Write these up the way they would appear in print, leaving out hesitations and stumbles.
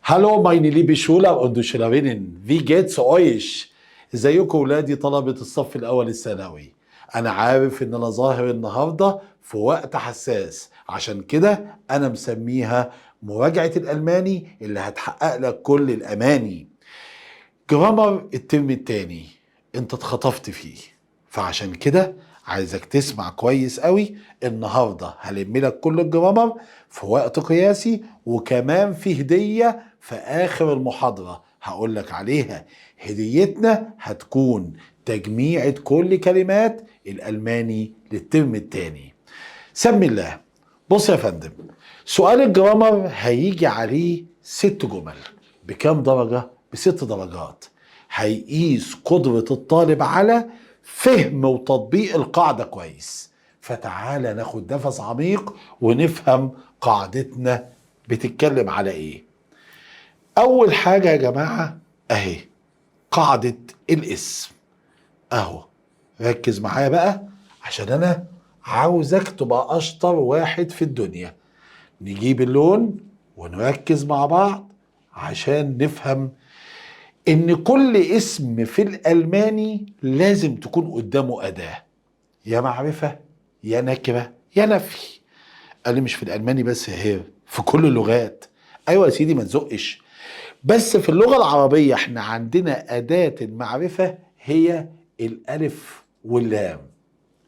Hallo meine liebe Schüler und Schülerinnen, wie geht's euch؟ ازيكم ولادي طلبة الصف الأول الثانوي؟ أنا عارف إن أنا ظاهر النهاردة في وقت حساس، عشان كده أنا مسميها مراجعة الألماني اللي هتحقق لك كل الأماني. جرامر الترم التاني أنت اتخطفت فيه، فعشان كده عايزك تسمع كويس قوي. النهارده هلم لك كل الجرامر في وقت قياسي، وكمان في هديه في اخر المحاضره هقول لك عليها. هديتنا هتكون تجميعة كل كلمات الالماني للترم التاني. سمي الله. بص يا فندم، سؤال الجرامر هيجي عليه 6 جمل. بكام درجة؟ ب6 درجات. هيقيس قدرة الطالب على فهم وتطبيق القاعدة كويس. فتعالى ناخد نفس عميق ونفهم قاعدتنا بتتكلم على ايه. اول حاجة يا جماعة اهي قاعدة الاسم اهو. ركز معايا بقى عشان انا عاوزك تبقى اشطر واحد في الدنيا. نجيب اللون ونركز مع بعض عشان نفهم ان كل اسم في الالماني لازم تكون قدامه اداة، يا معرفة يا نكرة يا نفي. قال لي مش في الالماني بس، هي في كل اللغات. ايوه يا سيدي ما تزقش، بس في اللغة العربية احنا عندنا اداة المعرفة هي الالف واللام،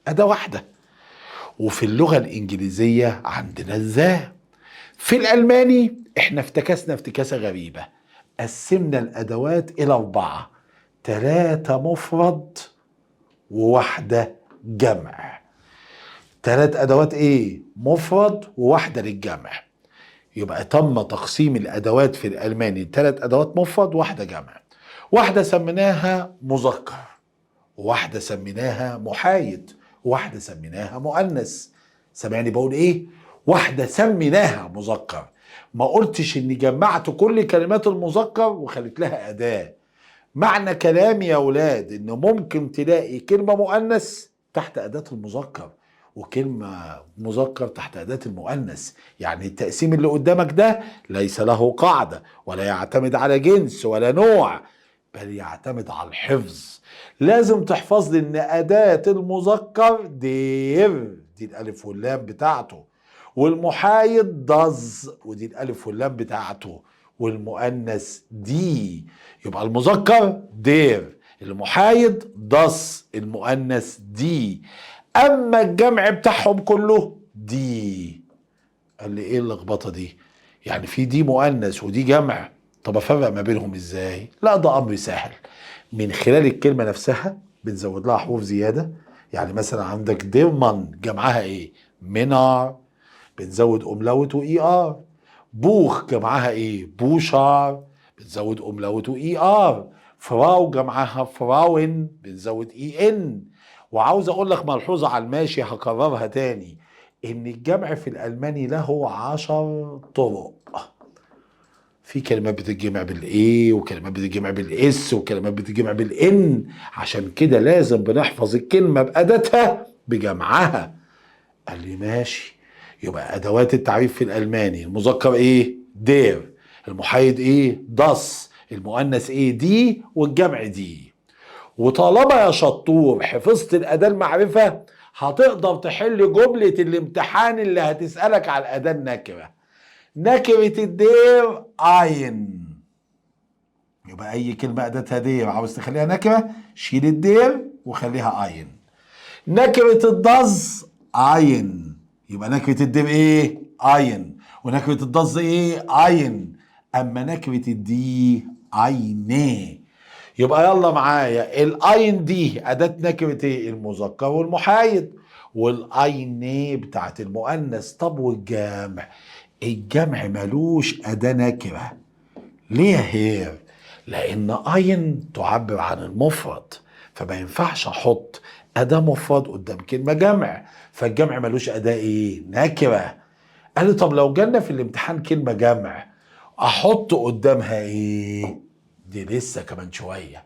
اداة واحدة. وفي اللغة الانجليزية عندنا الذا. في الألماني احنا افتكسنا افتكاسة غريبة، قسمنا الأدوات إلى 4، 3 مفرد وواحدة جمع. 3 أدوات إيه؟ مفرد وواحدة للجمع. يبقى تم تقسيم الأدوات في الألماني 3 أدوات مفرد وواحدة جمع. واحدة سميناها مذكر، وواحدة سميناها محايد، وواحدة سميناها مؤنث. سامعني بقول ايه؟ واحدة سميناها مذكر. ما قلتش اني جمعت كل كلمات المذكر وخليت لها أداة. معنى كلامي يا ولاد ان ممكن تلاقي كلمة مؤنث تحت أداة المذكر، وكلمة مذكر تحت أداة المؤنث. يعني التقسيم اللي قدامك ده ليس له قاعدة، ولا يعتمد على جنس ولا نوع، بل يعتمد على الحفظ. لازم تحفظ لي ان أداة المذكر دير، دي الألف واللام بتاعته، والمحايد ضز، ودي الألف واللام بتاعته، والمؤنث دي. يبقى المذكر دير، المحايد ضس، المؤنث دي. اما الجمع بتاعهم كله دي. قال لي ايه اللخبطه دي؟ يعني في دي مؤنث ودي جمع، طب افرق ما بينهم ازاي؟ لا ده امر سهل. من خلال الكلمه نفسها بنزود لها حروف زياده. يعني مثلا عندك ديرمان جمعها ايه؟ منار، بنزود املاوت واي ار. بوخ جمعها ايه؟ بوشار، بنزود املاوت واي ار. فراو جمعها فراون، بنزود اي ان. وعاوز اقول لك ملحوظه على الماشي هكررها تاني، ان الجمع في الالماني له 10 طرق. في كلمات بتتجمع بالاي، وكلمات بتتجمع بالاس، وكلمات بتتجمع بالان. عشان كده لازم بنحفظ الكلمه باداتها بجمعها. قال لي ماشي. يبقى ادوات التعريف في الالماني المذكر ايه؟ دير، المحايد ايه؟ داس، المؤنث ايه؟ دي، والجمع دي. وطالما يا شطور حفظت الاداه المعرفه، هتقدر تحل جمله الامتحان اللي هتسالك على الاداه النكره. نكره الدير اين. يبقى اي كلمه اداتها دير عاوز تخليها نكره، شيل الدير وخليها اين. نكرة الضز عين، يبقى نكرة الدير ايه؟ عين. ونكرة الضز ايه؟ عين. اما نكرة الدي عينيه. يبقى يلا معايا، الاين دي اداة نكرة ايه؟ المذكر والمحايد، والاينيه بتاعت المؤنث. طب والجمع؟ الجمع ملوش اداة نكرة. ليه يا هير؟ لان اين تعبر عن المفرد، فما ينفعش احط اداه مفرد قدام كلمه جمع. فالجمع ملوش اداه ايه؟ نكره. قال لي طب لو جالنا في الامتحان كلمه جمع احط قدامها ايه؟ دي لسه كمان شويه.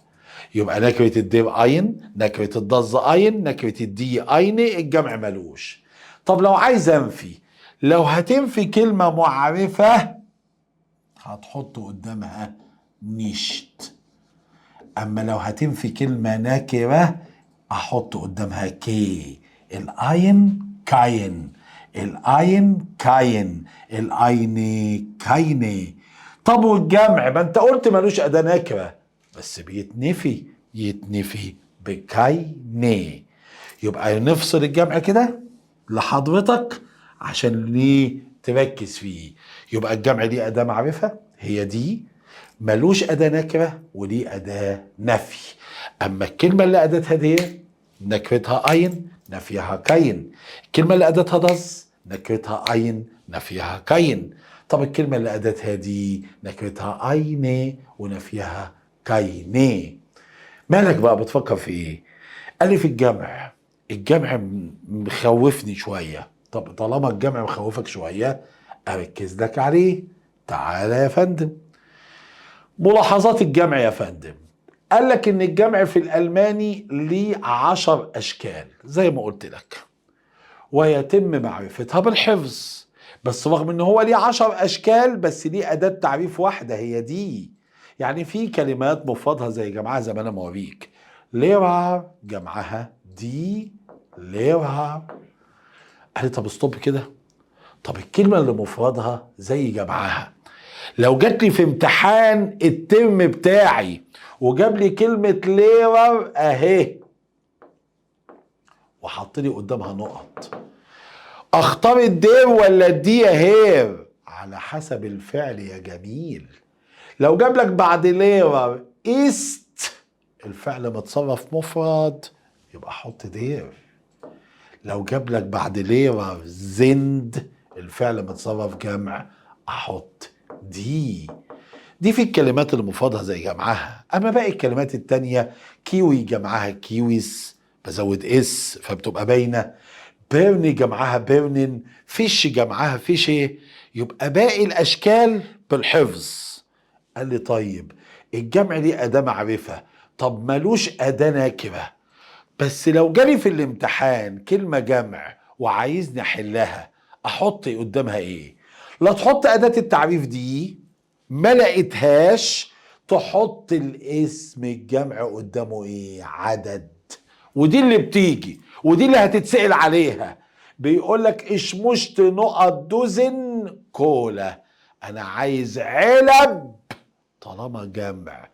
يبقى نكره الدير اين، نكره الضز اين، نكره الدي اين، الجمع ملوش. طب لو عايز انفي، لو هتنفي كلمه معرفه هتحط قدامها نيشت. اما لو هتنفي كلمة نكرة احط قدامها كي. الاين كاين، الاين كاين، الايني كايني. طب والجمع؟ ما انت قلت ملوش اداة نكرة بس بيتنفي، يتنفي بكايني. يبقى نفصل الجمع كده لحضرتك عشان ليه تركز فيه. يبقى الجمع ليه أداة معرفة هي دي، ملوش أداة نكرة وليه أداة نفي. أما الكلمة اللي أداتها دي نكرتها أين نفيها كين. الكلمة اللي أداتها ضز نكرتها أين نفيها كين. طب الكلمة اللي أداتها دي نكرتها أين ونفيها كيني. مالك بقى بتفكر في إيه؟ قال لي في الجمع. الجمع مخوفني شوية. طب طالما الجمع مخوفك شوية أركز لك عليه. تعالى يا فندم، ملاحظات الجمع يا فندم. قال لك ان الجمع في الألماني ليه 10 أشكال زي ما قلت لك، ويتم معرفتها بالحفظ. بس رغم ان هو ليه 10 أشكال بس ليه أداة تعريف واحدة هي دي. يعني في كلمات مفردها زي جمعها زي ما انا موريك. ليرا جمعها دي ليرا. قال لي طب استوب كده. طب الكلمة اللي مفردها زي جمعها لو جات لي في امتحان الترم بتاعي وجاب لي كلمة ليرر اهي وحط لي قدامها نقط، اختار الدير ولا الدي يا هير؟ على حسب الفعل يا جميل. لو جاب لك بعد ليرر است الفعل متصرف مفرد يبقى حط دير. لو جاب لك بعد ليرر زند الفعل متصرف جمع احط دي. دي في الكلمات اللي مفردها زي جمعها. اما باقي الكلمات التانية كيوي جمعها كيويس بزود اس فبتبقى باينه. بيرني جمعها بيرنن، فيش جمعها فيشي. يبقى باقي الاشكال بالحفظ. قال لي طيب الجمع ليه اداه معرفه، طب ملوش اداه نكره. بس لو جالي في الامتحان كلمه جمع وعايزني احلها احط قدامها ايه؟ لا تحط اداه التعريف دي، ما لقيتهاش تحط الاسم الجمع قدامه ايه؟ عدد. ودي اللي بتيجي ودي اللي هتتسأل عليها. بيقول لك اشمشت نقط دوزن كولا. انا عايز علب طالما جمع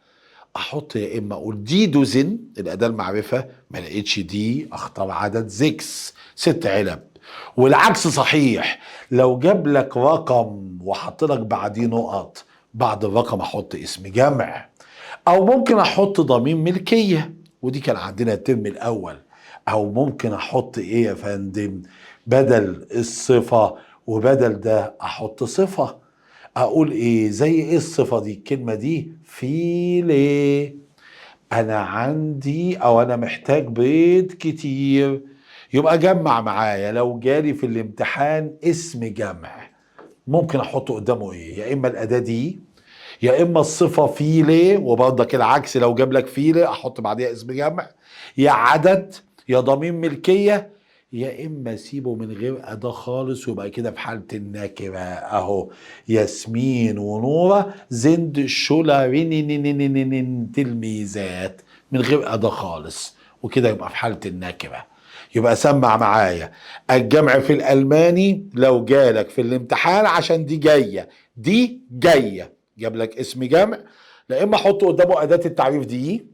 احط يا اما اقول دي دوزن الاداه المعرفه، ما لقيتش دي اختار عدد 6 علب. والعكس صحيح، لو جاب لك رقم وحط لك بعديه نقط بعد الرقم احط اسم جمع. او ممكن احط ضمير ملكيه ودي كان عندنا الترم الاول. او ممكن احط ايه يا فندم بدل الصفه وبدل ده احط صفه. اقول ايه زي ايه الصفه دي؟ الكلمه دي فيلي، انا عندي او انا محتاج بيض كتير. يبقى جمع معايا. لو جالي في الامتحان اسم جمع ممكن احط قدامه ايه؟ يا اما الاداه دي يا اما الصفه فيلي، وبرضك العكس لو جاب لك فيلي احط بعديها اسم جمع، يا عدد يا ضمير ملكيه، يا اما سيبه من غير اداه خالص ويبقى كده في حاله النكره. اهو ياسمين ونوره زند شولا رينين تلميذات من غير اداه خالص وكده يبقى في حاله النكره. يبقى سمع معايا. الجمع في الالماني لو جالك في الامتحان عشان دي جايه دي جايه جاب لك اسم جمع، لا اما احط قدامه اداه التعريف دي،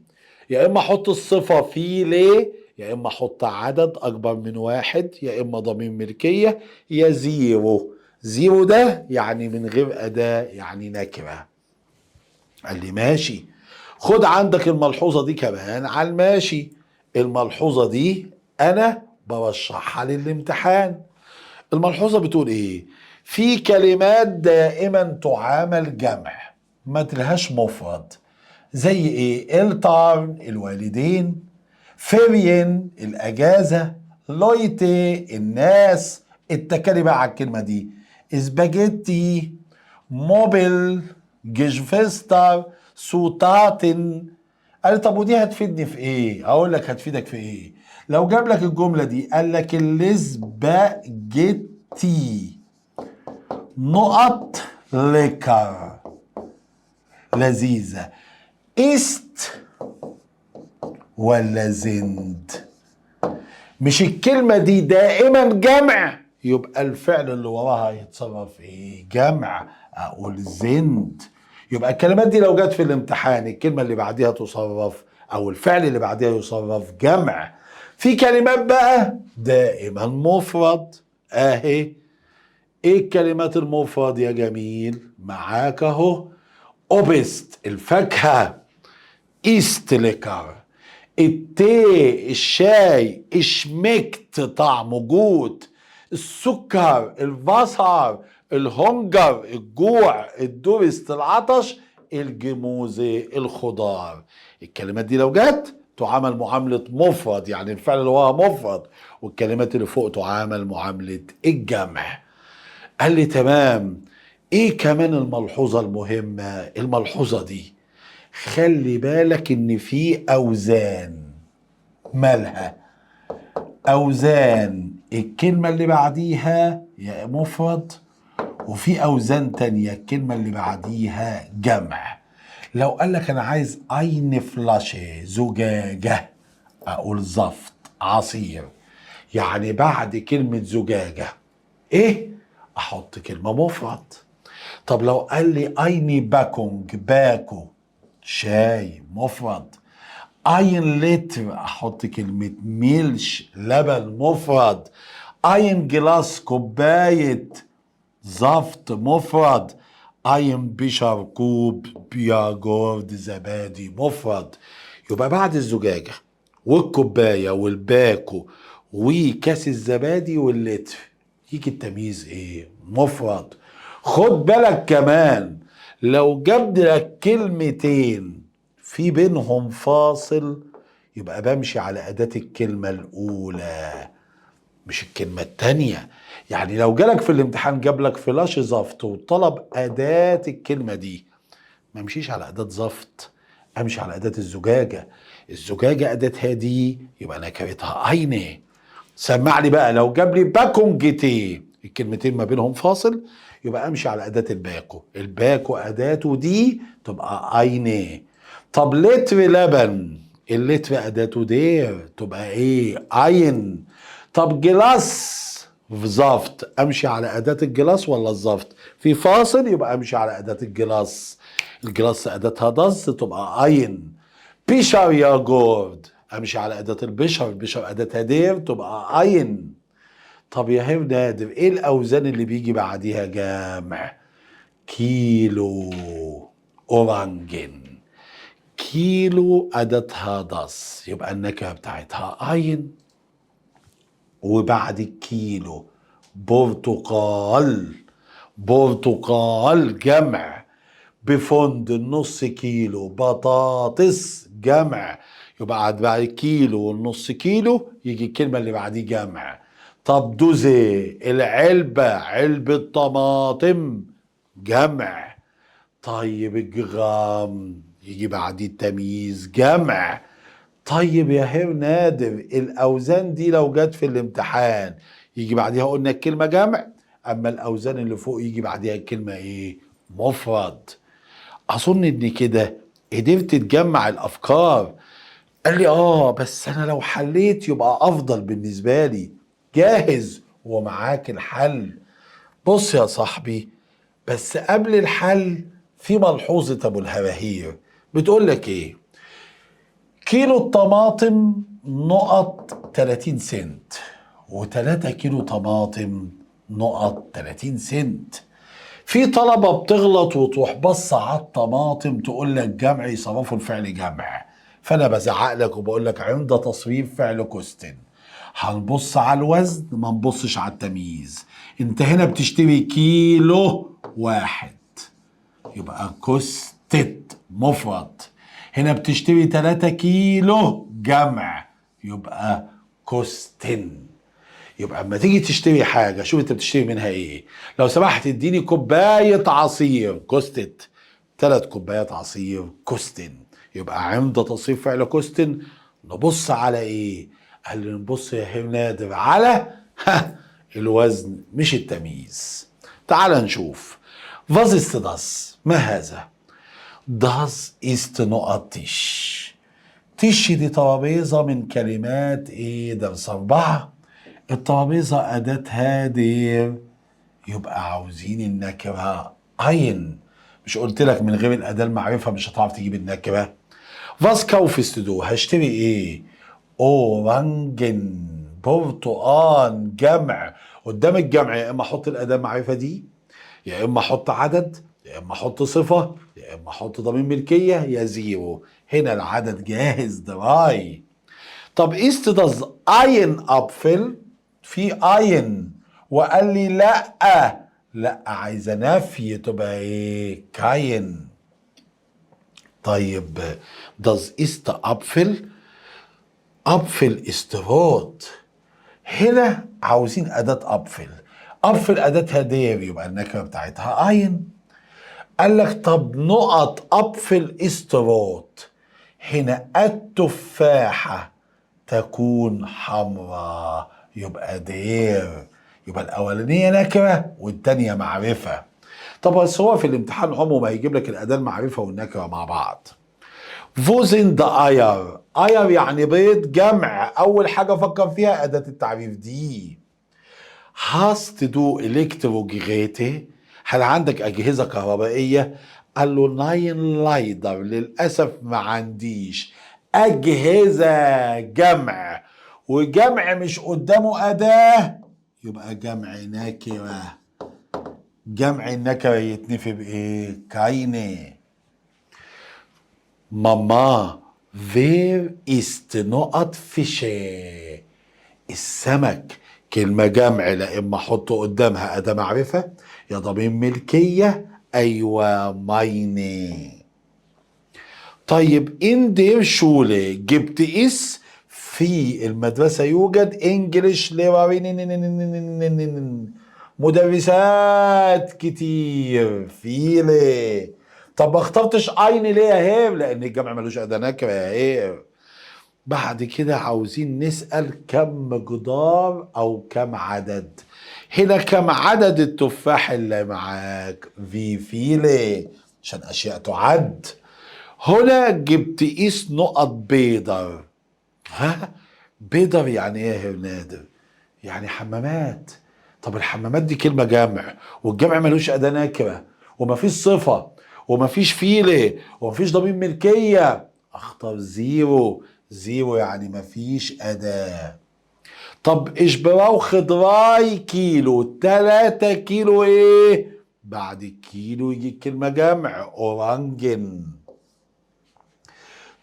يا اما احط الصفه في ليه، يا اما احط عدد اكبر من 1، يا اما ضمير ملكيه، يا زيرو. زيرو ده يعني من غير اداه يعني نكره. قال لي ماشي. خد عندك الملحوظه دي كمان على الماشي. الملحوظه دي انا برشحها للامتحان. الملحوظه بتقول ايه؟ في كلمات دائما تعامل جمع ما تلهاش مفرد زي ايه؟ التارن الوالدين، فيرين الاجازه، لويتي الناس. اتكلي بقى على الكلمه دي. سباجيتي، موبيل، جيشفستر، سوتاتن. قال لي طب ودي هتفيدني في ايه؟ اقول لك هتفيدك في ايه. لو جاب لك الجمله دي قال لك الاسباجيتي نقط ليكر، لذيذة. ist ولا sind؟ مش الكلمة دي دائما جمع، يبقى الفعل اللي وراها يتصرف ايه؟ جمع. اقول زند. يبقى الكلمات دي لو جت في الامتحان الكلمة اللي بعديها تصرف او الفعل اللي بعديها يصرف جمع. في كلمات بقى دائما مفرد اهي. ايه الكلمات المفرد يا جميل؟ معاك اهو. اوبست الفاكهة، ايست ليكر، التي الشاي، اشمكت طعمه جود، السكر، البصر، الهنجر الجوع، الدورست العطش، الجموزة الخضار. الكلمات دي لو جت تعامل معاملة مفرد، يعني الفعل اللي هو مفرد، والكلمات اللي فوق تعامل معاملة الجمع. قال لي تمام. ايه كمان الملحوظة المهمة؟ الملحوظة دي خلي بالك ان في اوزان. مالها؟ اوزان الكلمة اللي بعديها يا مفرد، وفي اوزان تانية الكلمة اللي بعديها جمع. لو قال لك انا عايز اين فلاشة زجاجة، اقول زفت عصير. يعني بعد كلمة زجاجة ايه؟ احط كلمة مفرد. طب لو قال لي ايني باكونج باكو شاي مفرد. اين لتر احط كلمة ميلش لبن مفرد. اين جلاس كوباية زفت مفرد. اين بشر كوب بياجورد زبادي مفرد. يبقى بعد الزجاجة والكوباية والباكو وكاس الزبادي واللتر يجي التمييز ايه؟ مفرد. خد بالك كمان لو جاب لك كلمتين في بينهم فاصل يبقى بمشي على أداة الكلمة الأولى مش الكلمة التانية. يعني لو جالك في الامتحان جاب لك فلاش زفت وطلب أداة الكلمة دي، ما امشيش على أداة زفت، امشي على أداة الزجاجة. الزجاجة أداتها دي يبقى أنا كريتها أينه. سمع لي بقى لو جاب لي باكونجتي الكلمتين ما بينهم فاصل يبقى امشي على أداة الباكو. الباكو أداته دي تبقى أينه. طب لتر لبن اللتر أداته دير تبقى إيه؟ أين. طب جلاس زفت امشي على اداة الجلاس ولا الزفت؟ في فاصل يبقى امشي على اداة الجلاس. الجلاس اداتها دز تبقى اين. بيشر يا جورد امشي على اداة البشر. البشر اداتها دير تبقى اين. طب يا هير نادر ايه الاوزان اللي بيجي بعديها جامع؟ كيلو اورانجن. كيلو اداتها دز يبقى النكهة بتاعتها اين. وبعد الكيلو برتقال. برتقال جمع. بفند النص كيلو بطاطس جمع. يبقى بعد الكيلو والنص كيلو يجي الكلمة اللي بعديه جمع. طب دوزي العلبة علبة طماطم جمع. طيب الجرام يجي بعديه التمييز جمع. طيب يا هير نادر الاوزان دي لو جت في الامتحان يجي بعديها قلنا الكلمه جمع، اما الاوزان اللي فوق يجي بعديها الكلمه ايه؟ مفرد. اظن ان كده قدرت تجمع الافكار. قال لي اه بس انا لو حليت يبقى افضل بالنسبه لي. جاهز ومعاك الحل. بص يا صاحبي، بس قبل الحل في ملحوظه ابو الهواهير بتقول لك ايه؟ كيلو الطماطم نقط 30 سنت و3 كيلو طماطم نقط 30 سنت. في طلبة بتغلط وتروح بص على الطماطم تقول لك جمع يصرفوا الفعل جمع. فأنا بزعق لك وبقول لك عند تصريف فعل كوستن هنبص على الوزن ما نبصش على التمييز. انت هنا بتشتري كيلو واحد يبقى كوستت مفرد. هنا بتشتري 3 كيلو جمع يبقى كوستن. يبقى اما تيجي تشتري حاجه شوف انت بتشتري منها ايه. لو سمحت اديني كوبايه عصير كوستت. 3 كوبايات عصير كوستن. يبقى عند تصريف فعل كوستن نبص على ايه؟ قال لي نبص يا هير نادر على الوزن مش التمييز. تعال نشوف. فاز است داس ما هذا؟ Das ist نقط تش. تش دي ترابيزة من كلمات ايه؟ درس 4. الترابيزة أداتها دير، يبقى عاوزين النكرة أين. مش قلت لك من غير الأداة المعرفة مش هتعرف تجيب النكرة؟ فاس كاوفست دو، هشتري ايه؟ اورانجن، برتقان، جمع. قدام الجمع يا اما احط الأداة المعرفة دي، يا اما احط عدد، يا اما احط صفة، يا اما احط ضمير ملكية يا زيرو. هنا العدد جاهز دراي. طب است داز اين ابفل؟ في اين وقال لي لا، لا عايزه نفي تبقى ايه؟ كاين. طيب داز است ابفل، ابفل استروت. هنا عاوزين اداه ابفل. ابفل اداتها دير، يبقى النكره بتاعتها اين. قال لك طب نقط ابفل استروت. هنا التفاحه تكون حمراء، يبقى دير. يبقى الاولانيه نكره والتانيه معرفه. طب بس هو في الامتحان عمره ما هيجيب لك الاداه المعرفه والنكره مع بعض. فوزن ده اير، اير يعني بيض، جمع. اول حاجه فكر فيها اداه التعريف دي. هاست دو الكتروجيريتي، هل عندك اجهزه كهربائيه؟ قال له ناين لايدر، للاسف ما عنديش اجهزه. جمع، وجمع مش قدامه اداه، يبقى جمع نكره. جمع النكره يتنفي بايه؟ كاينه. ماما فير است نقط فيشه، السمك. كلمة جمع، لا اما احط قدامها اداة معرفة يا ضمير ملكية. ايوه مايني. طيب ان دير شولة جبت اس، في المدرسة يوجد انجليش مدرسات كتير فيلي. طب ما اخترتش اين ليه يا هير؟ لان الجمع ملوش اداة نكرة يا هير. بعد كده عاوزين نسأل كم مقدار أو كم عدد. هنا كم عدد التفاح اللي معاك؟ في فيلي، عشان أشياء تعد. هنا جبت قيس نقط بيضر. ها، بيضر يعني ايه يا نادر؟ يعني حمامات. طب الحمامات دي كلمة جمع، والجمع ملوش أداة نكرة، ومفيش صفة، ومفيش فيلة، ومفيش ضمير ملكية. اختار زيرو. زيرو يعني مفيش أداة. طب اشبراو خضراي كيلو، 3 كيلو ايه؟ بعد الكيلو يجي كلمة جمع، اورانجن.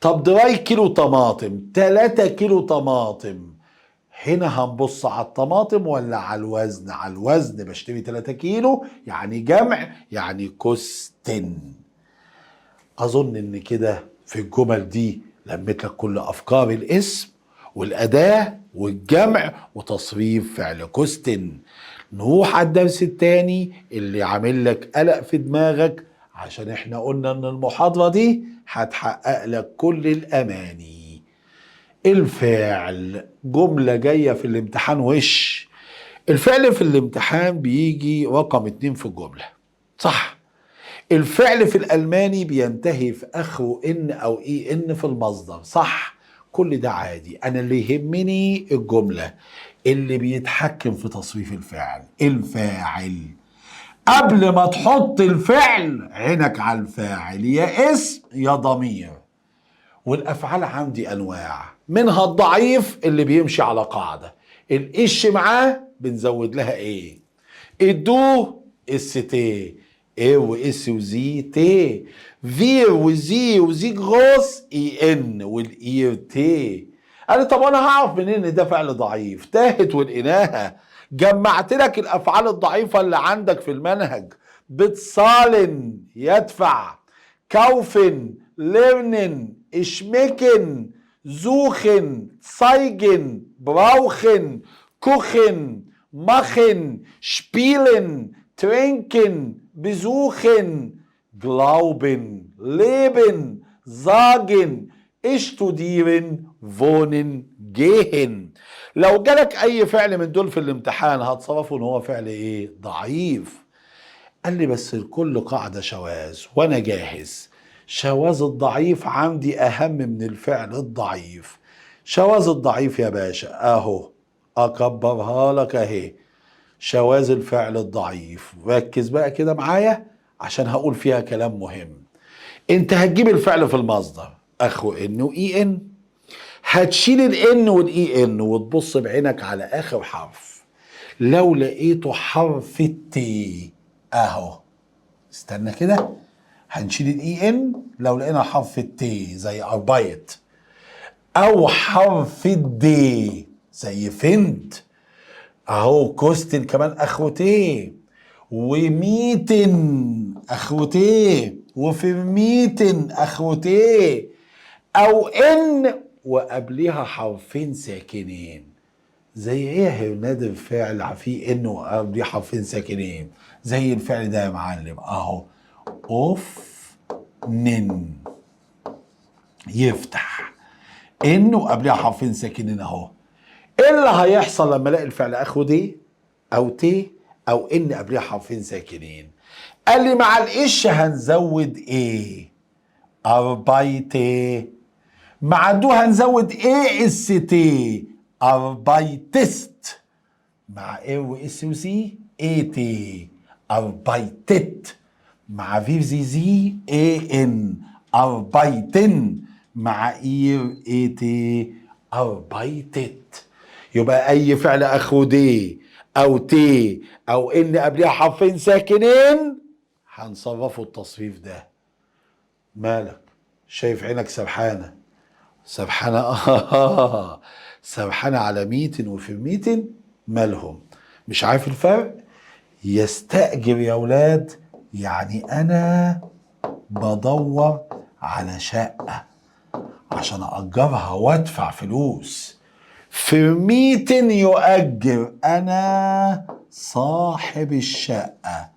طب دراي كيلو طماطم، 3 كيلو طماطم. هنا هنبص على الطماطم ولا على الوزن؟ على الوزن. بشتري 3 كيلو يعني جمع، يعني كوستن. اظن ان كده في الجمل دي لميت لك كل افكار الاسم والاداه والجمع وتصريف فعل كوستن. نروح على الدرس التاني اللي عامل لك قلق في دماغك، عشان احنا قلنا ان المحاضره دي هتحقق لك كل الاماني. الفعل، جملة جاية في الامتحان وش. الفعل في الامتحان بيجي رقم 2 في الجملة، صح؟ الفعل في الألماني بينتهي في آخره إن أو إي إن في المصدر، صح؟ كل ده عادي. أنا اللي يهمني الجملة اللي بيتحكم في تصريف الفعل، الفاعل. قبل ما تحط الفعل عينك على الفاعل، يا اسم يا ضمير. والافعال عندي انواع، منها الضعيف اللي بيمشي على قاعده، الإش معاه بنزود لها ايه. الدو اس تي، ايه واس وزي تي. فير وزي وزي جروس اي ان والاير تي. قال طب انا هعرف منين ان ده فعل ضعيف؟ تاهت ولقيناها. جمعت لك الافعال الضعيفه اللي عندك في المنهج. بتصالن يدفع، كوفن، ليرنن، اشمكن، زوخن، زايجن، براوخن، كوخن، ماخن، شبيلن، ترينكن، بزوخن، جلاوبن، ليبن، زاجن، اشتوديرن، فونن، جيهن. لو جالك اي فعل من دول في الامتحان هتصرفه ان هو فعل ايه؟ ضعيف. قال لي بس لكل قاعدة شواذ وانا جاهز. شواذ الضعيف عندي أهم من الفعل الضعيف. شواذ الضعيف يا باشا أهو، أكبرها لك أهي، شواذ الفعل الضعيف. ركز بقى كده معايا عشان هقول فيها كلام مهم. انت هتجيب الفعل في المصدر اخو ان واي ان، هتشيل الان والاي ان وتبص بعينك على اخر حرف. لو لقيته حرف التي اهو، استنى كده، هنشيل الاي ان لو لقينا حرف التي زي اربايت، او حرف الدي زي فند اهو، كوستن كمان اخوتين، وميتن اخوتين، وفرميتن اخوتين، او ان وقبلها حرفين ساكنين. زي ايه يا هرناد الفعل فيه ان وقبليه حرفين ساكنين؟ زي الفعل ده يا معلم اهو، اوف نن، يفتح، ان وقبلها حرفين ساكنين اهو. ايه اللي هيحصل لما الاقي الفعل اخو دي او تي او ان قبلها حرفين ساكنين؟ قال لي مع القش هنزود ايه؟ اربايتي. مع دو هنزود ايه؟ اس تي، اربايتست. مع ايه واس وسي اي تي، اربايتت. مع في زي زي اي ان، اربايتن. مع اير اي تي، اربايتت. يبقى اي فعل اخو دي او تي او ان قبلها حرفين ساكنين هنصرفوا التصريف ده. مالك؟ شايف عينك سبحانه سبحانه سبحانه على ميتن وفي ميتن مالهم؟ مش عارف الفرق؟ يستأجر يا ولاد، يعني انا بدور على شقة عشان أجرها وادفع فلوس. فرميتن يؤجر، انا صاحب الشقة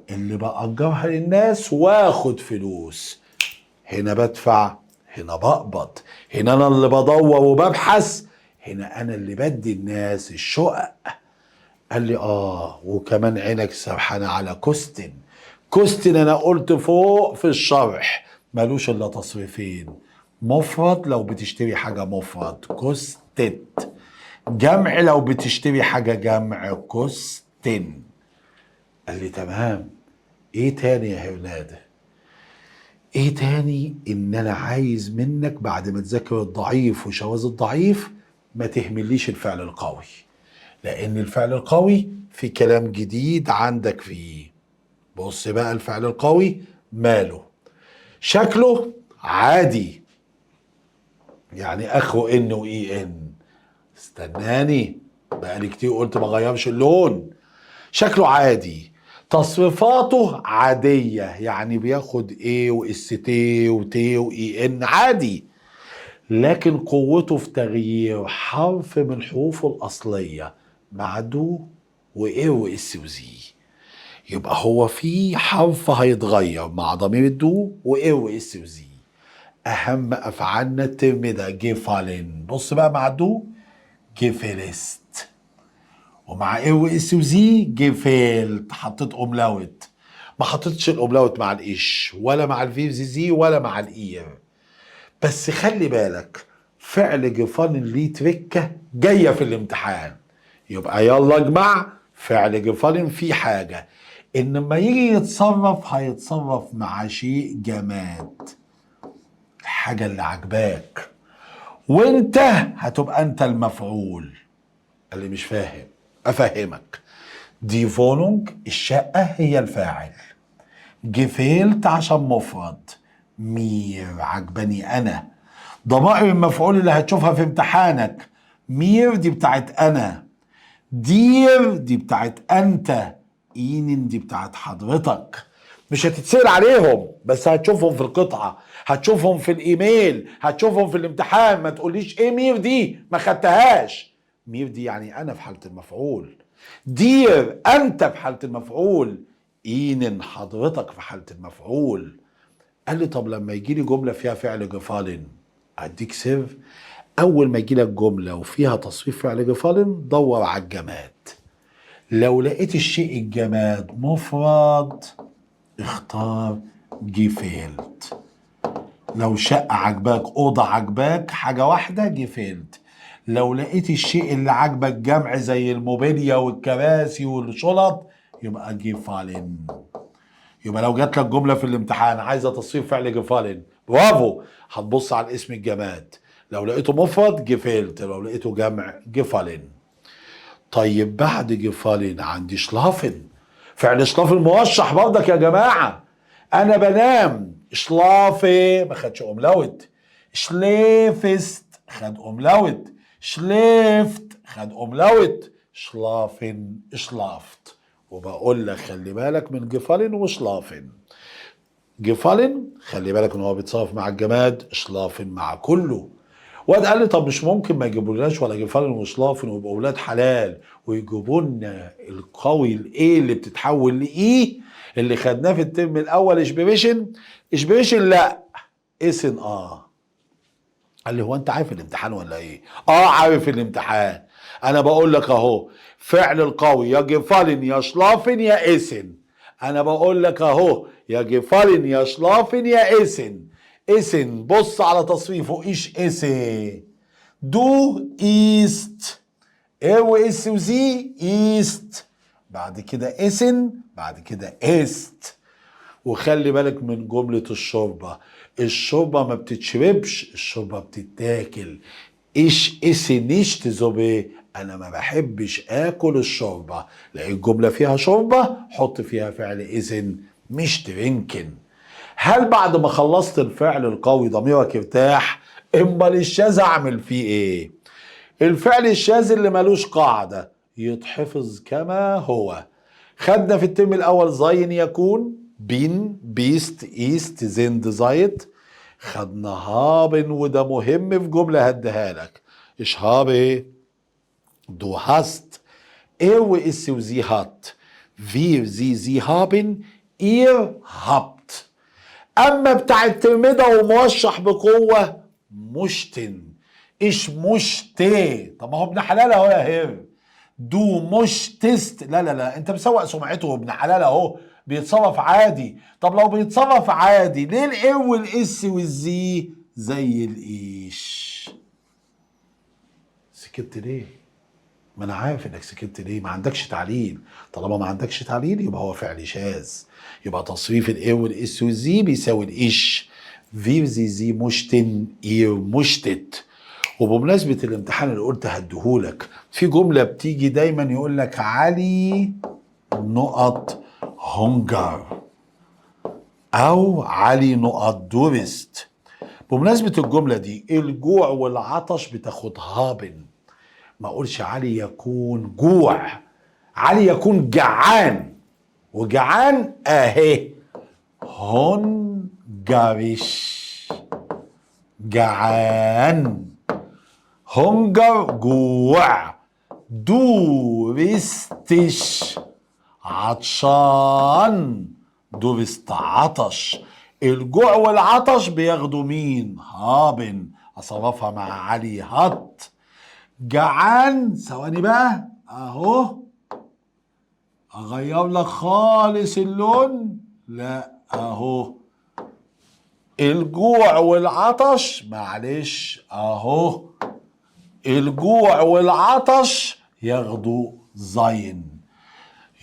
اللي بأجرها للناس واخد فلوس. هنا بدفع، هنا بقبض، هنا انا اللي بدور وببحث، هنا انا اللي بدي الناس الشقق. قال لي وكمان عينك سبحانه على كوستن. كوستن انا قلت فوق في الشرح ملوش الا تصريفين، مفرد لو بتشتري حاجة مفرد كوستت، جمع لو بتشتري حاجة جمع كوستن. قال لي تمام. ايه تاني يا هرناده؟ ايه تاني؟ ان انا عايز منك بعد ما تذاكر الضعيف وشواذ الضعيف ما تهمليش الفعل القوي، لان الفعل القوي في كلام جديد عندك فيه. بص بقى، الفعل القوي ماله؟ شكله عادي، يعني اخو ان واي ان. استناني بقالي كتير قلت ما غيرش اللون. شكله عادي، تصريفاته عادية، يعني بياخد ايه واس تي وتي واي ان عادي، لكن قوته في تغيير حرف من حروفه الأصلية مع دو وايه واس وزي. يبقى هو في حرف هيتغير مع ضمير الدو وايه واس وزي. اهم افعالنا الترم ده جيفالين. بص بقى، مع دو جيفيلست، ومع ايه واس وزي جيفيلت. حطيت املاوت، ما حطيتش الاملاوت مع الايش ولا مع الفي زي ولا مع الاير. بس خلي بالك، فعل جفان ليه تركه جايه في الامتحان. يبقى يلا اجمع، فعل جفان فيه حاجه، ان لما يجي يتصرف هيتصرف مع شيء جماد، الحاجه اللي عجباك، وانت هتبقى انت المفعول. اللي مش فاهم افهمك. دي فونونج الشقه هي الفاعل، جفيلت عشان مفرد، مير عجباني انا. ضمائر المفعول اللي هتشوفها في امتحانك، مير دي بتاعت انا، دير دي بتاعت انت، اينن دي بتاعت حضرتك. مش هتتسأل عليهم بس هتشوفهم في القطعة، هتشوفهم في الايميل، هتشوفهم في الامتحان. ما تقوليش ايه مير دي ما خدتهاش. مير دي يعني انا في حالة المفعول، دير انت في حالة المفعول، اينن حضرتك في حالة المفعول. قال لي طب لما يجي لي جمله فيها فعل جفالن، اديك سر. اول ما يجي لك جمله وفيها تصريف فعل جفالن دور على الجماد. لو لقيت الشيء الجماد مفرد اختار جيفيلت. لو شقة عجباك، أوضة عجباك، حاجة واحدة جفلت. لو لقيت الشيء اللي عجبك جمع زي الموبيليا والكراسي والشنط يبقى جيفالين. يبقى لو جات لك جملة في الامتحان عايزة تصريف فعل جيفالين، برافو، هتبص على الاسم الجماد. لو لقيته مفرد جفلت، لو لقيته جمع جيفالين. طيب بعد جيفالين عندي شلافن. فعل شلافن موشح برضك يا جماعة. أنا بنام، شلافي ما خدش أملاوت. شليفست خد أملاوت. شليفت خد أملاوت. شلافن شلافت. وبقول لك خلي بالك من جيفالين وشلافن. جيفالين خلي بالك ان هو بيتصرف مع الجماد، شلافن مع كله. واد قال لي طب مش ممكن ما يجيبولناش ولا جيفالين وشلافن ويبقوا اولاد حلال ويجيبوا لنا القوي الايه اللي بتتحول لايه اللي خدناه في الترم الاول اشبريشن؟ اشبريشن لا، اسن قال لي هو انت عارف الامتحان ولا ايه؟ عارف الامتحان. انا بقول لك اهو فعل القوي يا جيفالين يا شلافن يا اسن. انا بقول لك اهو يا جيفالين يا شلافن يا اسن. اسن بص على تصريفه، ايش اسي؟ دو ايست. ايه واس وزي ايست. بعد كده اسن، بعد كده است. وخلي بالك من جملة الشوربة. الشوربة ما بتتشربش، الشوربة بتتاكل. ايش اسي نيشت زوبي، انا ما بحبش اكل الشوربة. لقيت الجملة فيها شوربة حط فيها فعل اذن مش ترنكن. هل بعد ما خلصت الفعل القوي ضميرك ارتاح؟ امال الشاذ اعمل فيه ايه؟ الفعل الشاذ اللي ملوش قاعدة يتحفظ كما هو. خدنا في الترم الاول زين يكون، بين بيست ايست زند زايت. خدنا هابن وده مهم في جملة هديها لك. ايش هابي؟ دو هاست ايه واس وزي هات فير زي هابن اير هابت. اما بتاع الترم ده وموشح بقوة مشتن. ايش مشتي؟ طب ما هو ابن حلال اهو يا هير. دو مش تست، لا لا لا انت مسوق سمعته ابن حلال اهو بيتصرف عادي. طب لو بيتصرف عادي ليه الاي والاس والزي زي الايش؟ سكت ليه؟ ما انا عارف انك سكت ليه، ما عندكش تعليل. طالما ما عندكش تعليل يبقى هو فعل شاذ. يبقى تصريف الاي والاس والزي بيساوي الايش. فير زي مشتن اير مشتت. وبمناسبة الامتحان اللي قلت هديهولك، في جملة بتيجي دايما يقول لك علي نقط هونجر او علي نقط دورست. بمناسبة الجملة دي الجوع والعطش بتاخد هابن. ما اقولش علي يكون جوع، علي يكون جعان. وجعان اهي هونجرش، جعان. هونجر جوع. دورستش عطشان. دورست عطش. الجوع والعطش بياخدوا مين؟ هابن. اصرفها مع علي هات. جعان ثواني بقى اهو، اغير لك خالص اللون، لا اهو الجوع والعطش معلش اهو الجوع والعطش ياخدوا زين.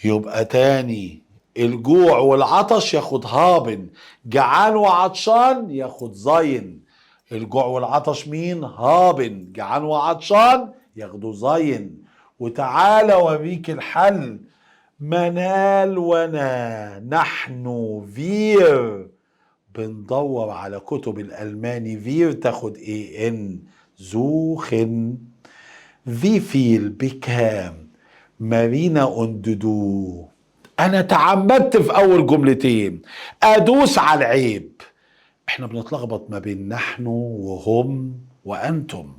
يبقى تاني الجوع والعطش ياخد هابن، جعان وعطشان ياخد زين. الجوع والعطش مين؟ هابن. جعان وعطشان ياخدوا زين. وتعالى اوريك الحل. منال وانا نحن فير بندور على كتب الالماني فير تاخد ايه ان زوخن. في فيل بكام مارينا انددو. انا تعمدت في اول جملتين ادوس على العيب. احنا بنتلخبط ما بين نحن وهم وانتم.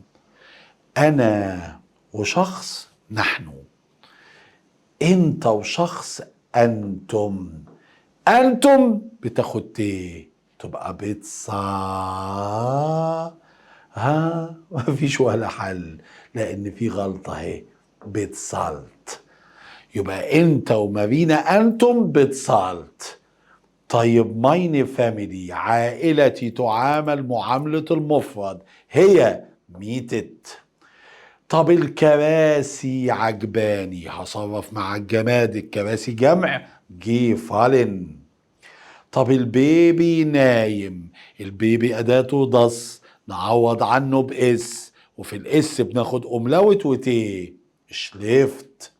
انا وشخص نحن، انت وشخص انتم. انتم بتاخد تي تبقى بيتزا. ها مفيش ولا حل لان في غلطة اهي بيتسالت. يبقى انت ومارينا انتم بيتسالت. طيب مايني فاميلي عائلتي تعامل معاملة المفرد، هي ميتت. طب الكراسي عجباني، هصرف مع الجماد، الكراسي جمع جيفالن. طب البيبي نايم، البيبي أداته ضص، نعوض عنه بإس، وفي الإس بناخد أملاوت وتي، شليفت.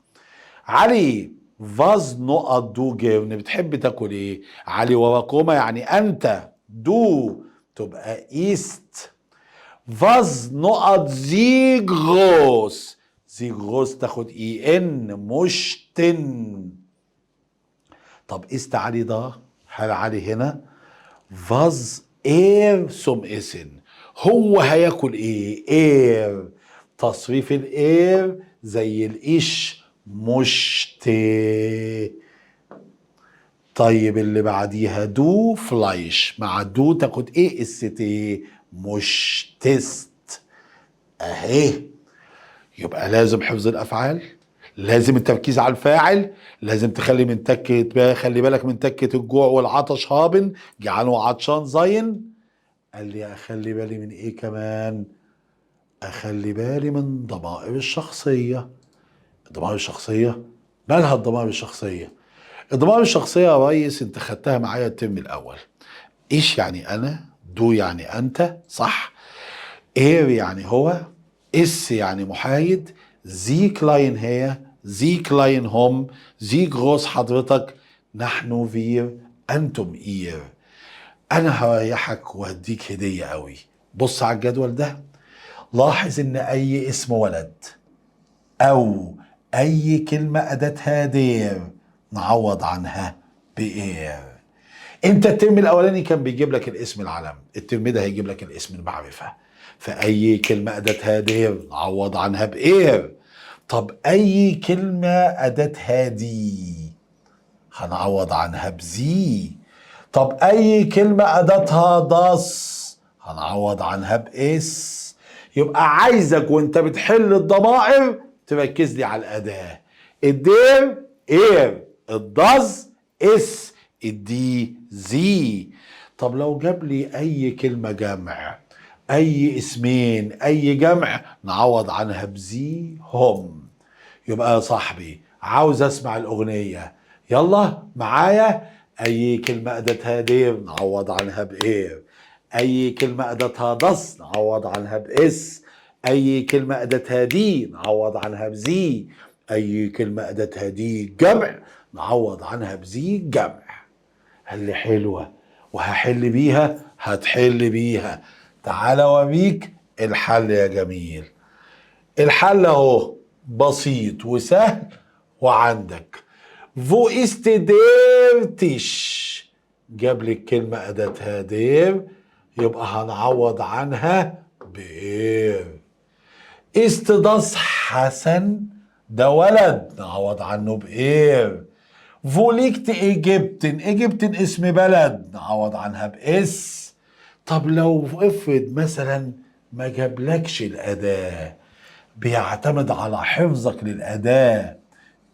علي فاز نقط دو جيرن، بتحب تاكل ايه؟ علي ورا كوما يعني انت، دو تبقى ايست. فاز نقط زي غوس، زي غوس تاخد اي ان مش تن. طب است علي ده، هل علي هنا فاز اير سم اسن، هو هياكل ايه؟ اير، تصريف الاير زي الايش مش تي. طيب اللي بعديها دو فلايش، مع دو تاخد ايه؟ الستي مش تست اهي. يبقى لازم حفظ الافعال، لازم التركيز على الفاعل، لازم تخلي من تكة، خلي بالك من تكة الجوع والعطش هابن، جعانه عطشان زين. قال لي اخلي بالي من ايه كمان؟ اخلي بالي من ضمائر الشخصية. الضمائر الشخصية مالها الضمائر الشخصية؟ الضمائر الشخصية يا ريس انت خدتها معايا الترم الاول. ايش يعني انا؟ دو يعني انت، صح؟ اير يعني هو، اس يعني محايد، زي كلاين هي، زي كلاين هم، زي جروس حضرتك، نحن فير، انتم اير. انا هريحك وهديك هدية قوي. بص على الجدول ده، لاحظ ان اي اسم ولد او اي كلمة اداتها دير نعوض عنها باير. انت الترم الاولاني كان بيجيب لك الاسم العلم، الترم ده هيجيب لك الاسم المعرفة. فاي كلمة اداتها دير نعوض عنها باير. طب اي كلمة اداتها دي هنعوض عنها بزي. طب اي كلمة اداتها ضص هنعوض عنها باس. يبقى عايزك وانت بتحل الضمائر تركز لي على الاداة. الدير اير، الضز اس، الدي زي. طب لو جاب لي اي كلمة جمع، اي اسمين اي جمع نعوض عنها بزي هم. يبقى يا صاحبي عاوز اسمع الاغنية، يلا معايا. اي كلمة اداتها دير نعوض عنها باير، اي كلمة اداتها ضص نعوض عنها باس، اي كلمة اداتها دي نعوض عنها بزي، اي كلمة اداتها دي جمع نعوض عنها بزي جمع. هل حلوة وهحل بيها؟ هتحل بيها. تعال اوريك الحل يا جميل. الحل اهو، بسيط وسهل وعندك. فو است ديرتش، جاب لي الكلمة أداتها دير، يبقى هنعوض عنها بإير. است داس حسن، ده ولد نعوض عنه بإير. فوليكت إيجيبتن، إيجيبتن اسم بلد نعوض عنها بإس. طب لو افرض مثلا ما جابلكش الأداة، بيعتمد على حفظك للأداة.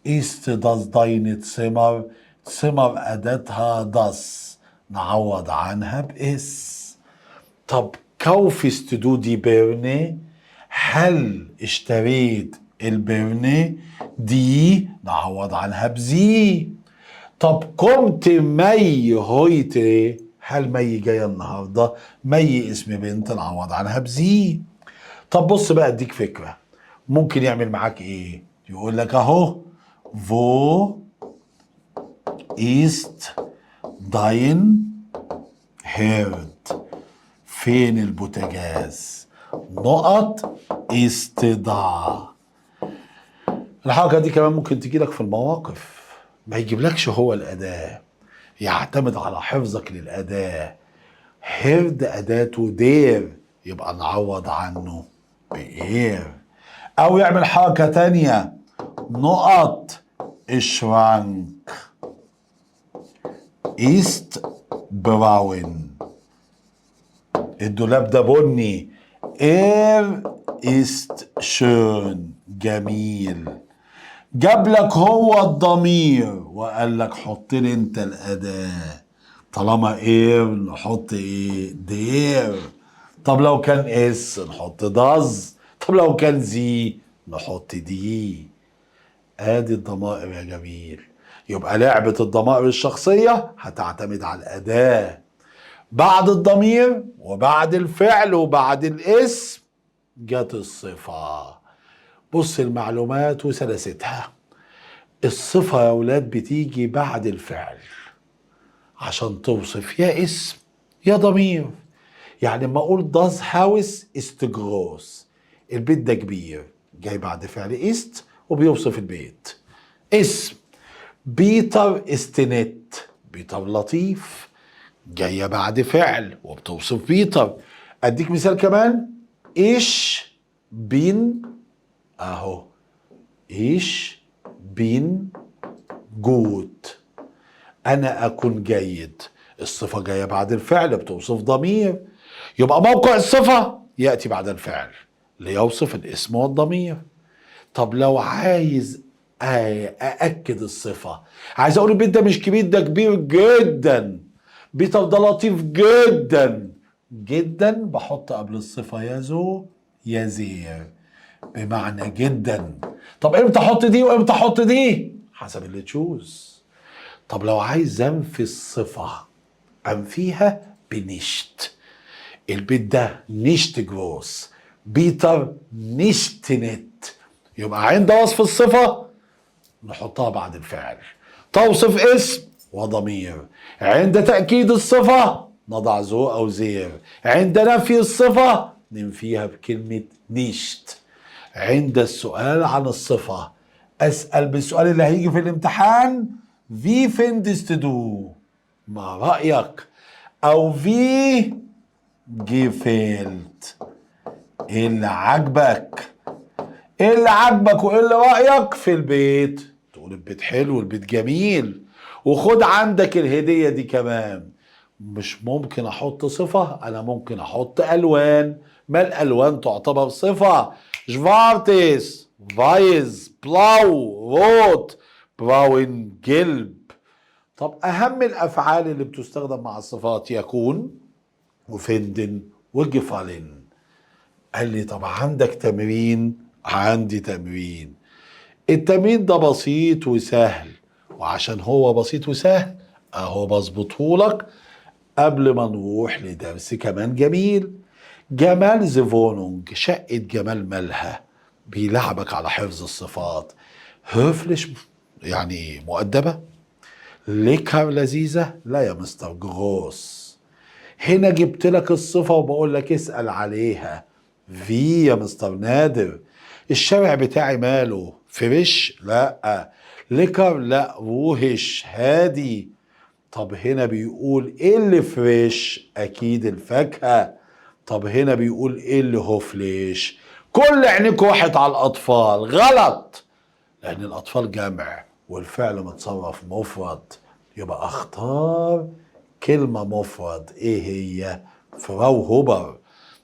است داس داينت سمر، سمر أداتها داس نعوض عنها بإس. طب كوفست دو دي بيرني، هل اشتريت البيرني؟ دي نعوض عنها بزي. طب قمت مي هويتري، هل مي جايه النهارده؟ مي اسم بنت نعوض عنها بزي. طب بص بقى اديك فكره، ممكن يعمل معاك ايه؟ يقول لك اهو فو ايست داين هيرد، فين البوتاجاز؟ نقط استضاع. الحركه دي كمان ممكن تجي لك في المواقف، ما يجيبلكش هو الاداه، يعتمد على حفظك للاداه. هيرد اداته دير، يبقى نعوض عنه باير. او يعمل حركه تانيه، نقط اشرانك ايست براون، الدولاب ده بني. اير است شون، جميل. جاب لك هو الضمير وقال لك حط لي انت الاداه. طالما ايه نحط ايه دير. طب لو كان اس نحط داز. طب لو كان زي نحط دي. ادي الضمائر يا جميل. يبقى لعبة الضمائر الشخصية هتعتمد على الأداة. بعد الضمير وبعد الفعل وبعد الاسم جت الصفة. بص المعلومات وسلاستها. الصفة يا ولاد بتيجي بعد الفعل عشان توصف يا اسم يا ضمير. يعني لما اقول داز هاوس است جروس، البيت ده كبير، جاي بعد فعل است وبيوصف البيت. اسم بيتر استنت، بيتر لطيف، جاية بعد فعل وبتوصف بيتر. اديك مثال كمان، ايش بين اهو، ايش بين جوت، انا اكون جيد. الصفة جاية بعد الفعل بتوصف ضمير، يبقى موقع الصفة يأتي بعد الفعل ليوصف الاسم والضمير. طب لو عايز أأكد الصفة، عايز أقول البيت ده مش كبير، ده كبير جدا. بيتر ده لطيف جدا. جدا بحط قبل الصفة يا ذو يا زير، بمعنى جدا. طب امتى احط دي وامتى احط دي؟ حسب اللي تشوز. طب لو عايز انفي الصفة انفيها بنشت. البيت ده نشت جروس، بيتر نشت نت. يبقى عند وصف الصفة نحطها بعد الفعل، توصف اسم وضمير. عند تأكيد الصفة نضع ذو أو زير. عند نفي الصفة ننفيها بكلمة نشت. عند السؤال عن الصفة أسأل بالسؤال اللي هيجي في الامتحان، في فيندست دو، ما رأيك؟ أو في جيفيلت، ايه اللي عاجبك؟ ايه اللي عاجبك وايه اللي رأيك في البيت؟ تقول البيت حلو، البيت جميل، وخد عندك الهدية دي كمان. مش ممكن احط صفة، انا ممكن احط الوان. ما الالوان تعتبر صفة؟ شفارتس، فايز، بلاو، روت، براون، جلب. طب اهم الافعال اللي بتستخدم مع الصفات يكون وفندن وجفالين. قال لي طب عندك تمرين؟ عندي تمرين. التمرين ده بسيط وسهل، وعشان هو بسيط وسهل اهو بظبطهولك قبل ما نروح لدرس كمان جميل. جمال زيفونونج، شقة جمال مالها، بيلعبك على حفظ الصفات. هوفلش يعني مؤدبة. ليكر لذيذة، لا يا مستر جروس. هنا جبت لك الصفة وبقول لك اسأل عليها. في يا مستر نادر. الشارع بتاعي ماله؟ فريش؟ لا. ليكر؟ لا. روهش هادي. طب هنا بيقول ايه اللي فريش؟ اكيد الفاكهة. طب هنا بيقول ايه اللي هوفليش؟ كل عينيك واحد على الاطفال. غلط، لان الاطفال جمع والفعل متصرف مفرد. يبقى اختار كلمة مفرد. ايه هي؟ فراو هوبر.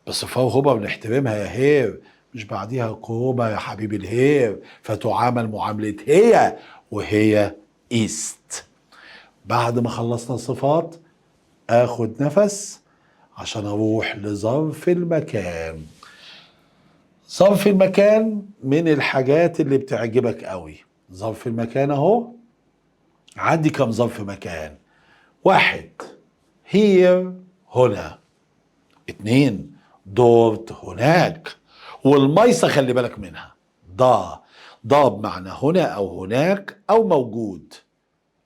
بس فراو هوبر نحترمها يا هير، مش بعديها كروما يا حبيبي الهير، فتعامل معاملة هي، وهي ايست. بعد ما خلصنا الصفات اخد نفس عشان اروح لظرف المكان. ظرف المكان من الحاجات اللي بتعجبك قوي. ظرف المكان اهو. عندي كم ظرف مكان؟ واحد هير هنا. اتنين دورت هناك. والميصة خلي بالك منها، ضا. ضا بمعنى هنا او هناك او موجود.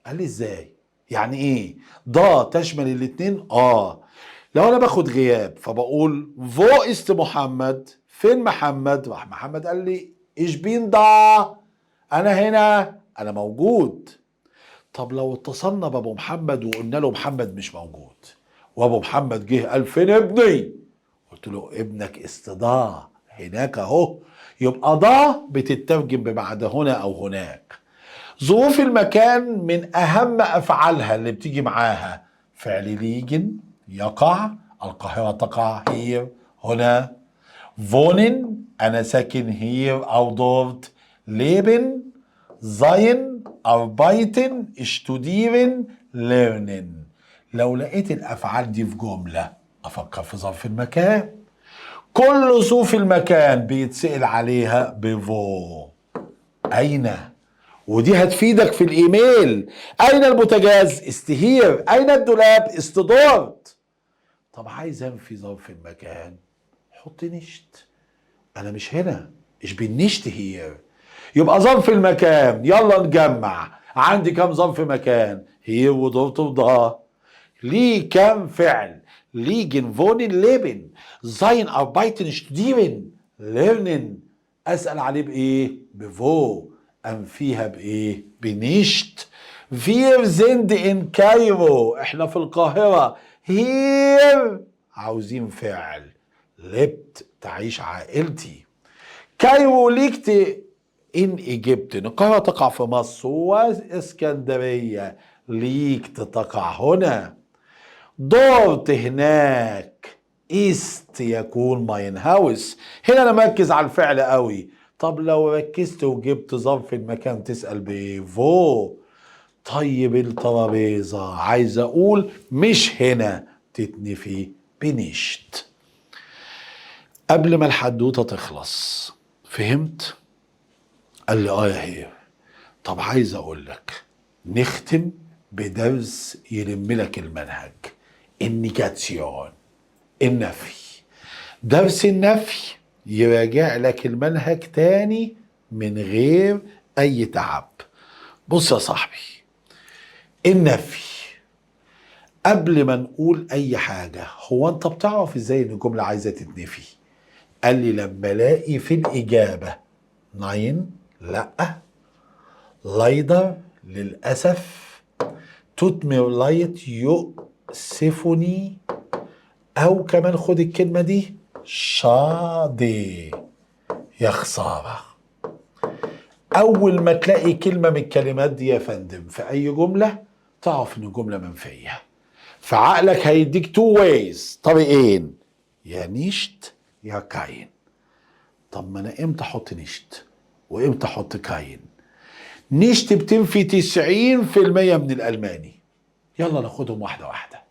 قال لي ازاي؟ يعني ايه ضا تشمل الاتنين؟ لو انا باخد غياب فبقول فو است محمد، فين محمد؟ راح محمد قال لي ايش بين ضا، انا هنا، انا موجود. طب لو اتصلنا بابو محمد وقلنا له محمد مش موجود، وابو محمد جه قال فين ابني؟ قلت له ابنك استضاع هناك اهو. يبقى ضا بتترجم ببعد هنا او هناك. ظروف المكان من اهم افعالها اللي بتيجي معاها فعل ليجن، يقع، القاهرة تقع هير هنا. فونن انا ساكن هير او دورت. ليبن sein, arbeiten, studieren, lernen. لو لقيت الافعال دي في جمله افكر في ظرف المكان. كل ظروف المكان بيتسأل عليها بفو. اين؟ ودي هتفيدك في الايميل. اين البوتاجاز؟ استهير. اين الدولاب؟ استدارت. طب عايز انفي ظرف المكان، حط نشت. انا مش هنا، مش بالنشت هير. يبقى ظرف المكان، يلا نجمع. عندي كام ظرف مكان؟ هير ودورت وضا. ليه كام فعل؟ liegen wohnen leben sein arbeiten studieren lernen. اسال عليه بايه؟ بفو. انفيها بايه؟ بنشت. wir sind in كايرو، احنا في القاهره. here عاوزين فعل. lebt تعيش عائلتي. كايرو liegt in Ägypten، القاهره تقع في مصر. واسكندريه liegt تقع هنا. دورت هناك. ايست يكون ماين هاوس. هنا انا مركز على الفعل قوي. طب لو ركزت وجبت ظرف المكان تسأل بفو. طيب الترابيزة عايز اقول مش هنا، تتنفي بنشت. قبل ما الحدوتة تخلص فهمت؟ قال لي اه يا هير. طب عايز اقول لك نختم بدرس يلم لك المنهج. النيجاتيون، النفي. درس النفي يراجع لك المنهج تاني من غير اي تعب. بص يا صاحبي، النفي قبل ما نقول اي حاجة، هو انت بتعرف ازاي ان الجملة عايزة تتنفي؟ قال لي لما الاقي في الاجابة ناين لا، لايدر للاسف، توتمر لايت يؤسفني، او كمان خد الكلمة دي شادي يا خسارة. اول ما تلاقي كلمة من الكلمات دي يا فندم في اي جملة تعرف ان الجملة منفية. فعقلك هيديك تو ويز، طريقين، يا نيشت يا كاين. طب ما انا امتى احط نيشت وامتى احط كاين؟ نيشت بتنفي 90% من الالماني. يلا ناخدهم واحدة واحدة.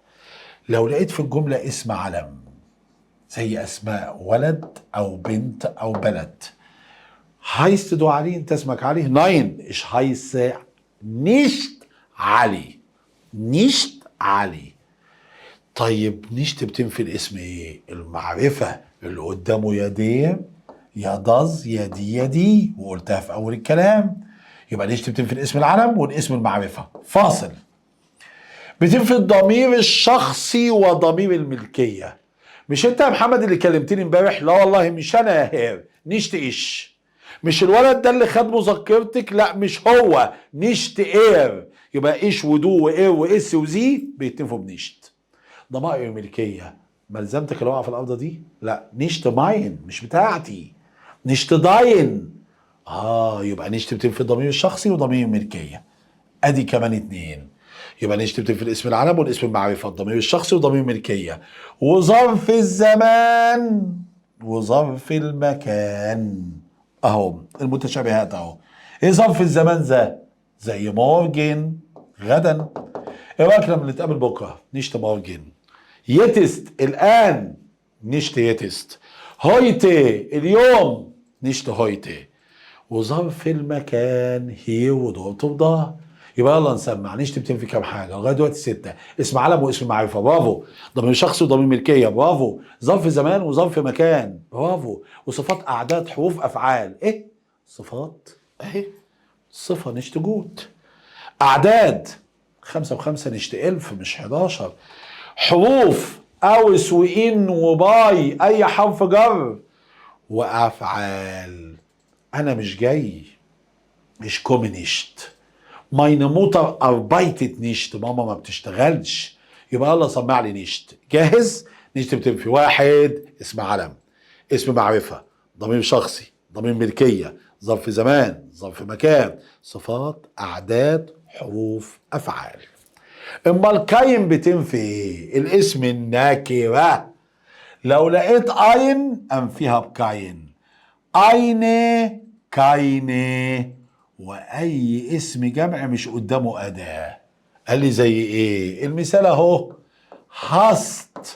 لو لقيت في الجملة اسم علم زي اسماء ولد او بنت او بلد، heißt du علي؟ انت اسمك علي؟ nein ich heiße nicht علي. nicht علي. طيب نيشت بتنفي الاسم ايه؟ المعرفة اللي قدامه يا دي يا داز يا دي يا دي، وقلتها في اول الكلام. يبقى نيشت بتنفي الاسم العلم والاسم المعرفة. فاصل. بتنفي الضمير الشخصي وضمير الملكية. مش انت يا محمد اللي كلمتني امبارح؟ لا والله مش انا يا هير. نيشت ايش؟ مش الولد ده اللي خد مذكرتك؟ لا مش هو. نيشت اير. يبقى ايش ودو واير واس وزي بيتنفوا بنيشت. ضمائر الملكية ملزمتك اللي واقعة في الارض دي؟ لا نيشت ماين مش بتاعتي. نيشت داين. يبقى نيشت بتنفي الضمير الشخصي وضمير الملكية. ادي كمان اتنين. يبقى نيشت بتنفي الاسم العلم والاسم المعرفة، الضمير الشخصي وضمير الملكية، وظرف الزمان وظرف المكان. اهو المتشابهات اهو. ايه ظرف الزمان ذا؟ زي مورجن غدا. ايه رايك لما نتقابل بكره نشت مورجن؟ يتست الان نشت يتست. هويتي اليوم نشت هويتي. وظرف المكان هي ودورت وضع. يبقى يلا نسمع. نشت بتنفي كام حاجه لغايه دلوقتي؟ 6. اسم علم واسم معرفه، برافو. ضمير شخصي وضمير ملكيه، برافو. ظرف زمان وظرف مكان، برافو. وصفات اعداد حروف افعال. ايه صفات اهي. صفه نشت جود. اعداد 5 و5 نشت الف مش 11. حروف اوس وان وباي اي حرف جر. وافعال انا مش جاي، مش كومنشت. ماين موتر اربايتت نيشت، ماما ما بتشتغلش. يبقى يلا سمع لي نيشت. جاهز؟ نيشت بتنفي 1 اسم علم، اسم معرفة، ضمير شخصي، ضمير ملكية، ظرف زمان، ظرف مكان، صفات اعداد حروف افعال. اما الكاين بتنفي ايه؟ الاسم النكرة. لو لقيت اين انفيها بكاين. اينه كاينه. واي اسم جمع مش قدامه اداه. قال لي زي ايه؟ المثال اهو. hast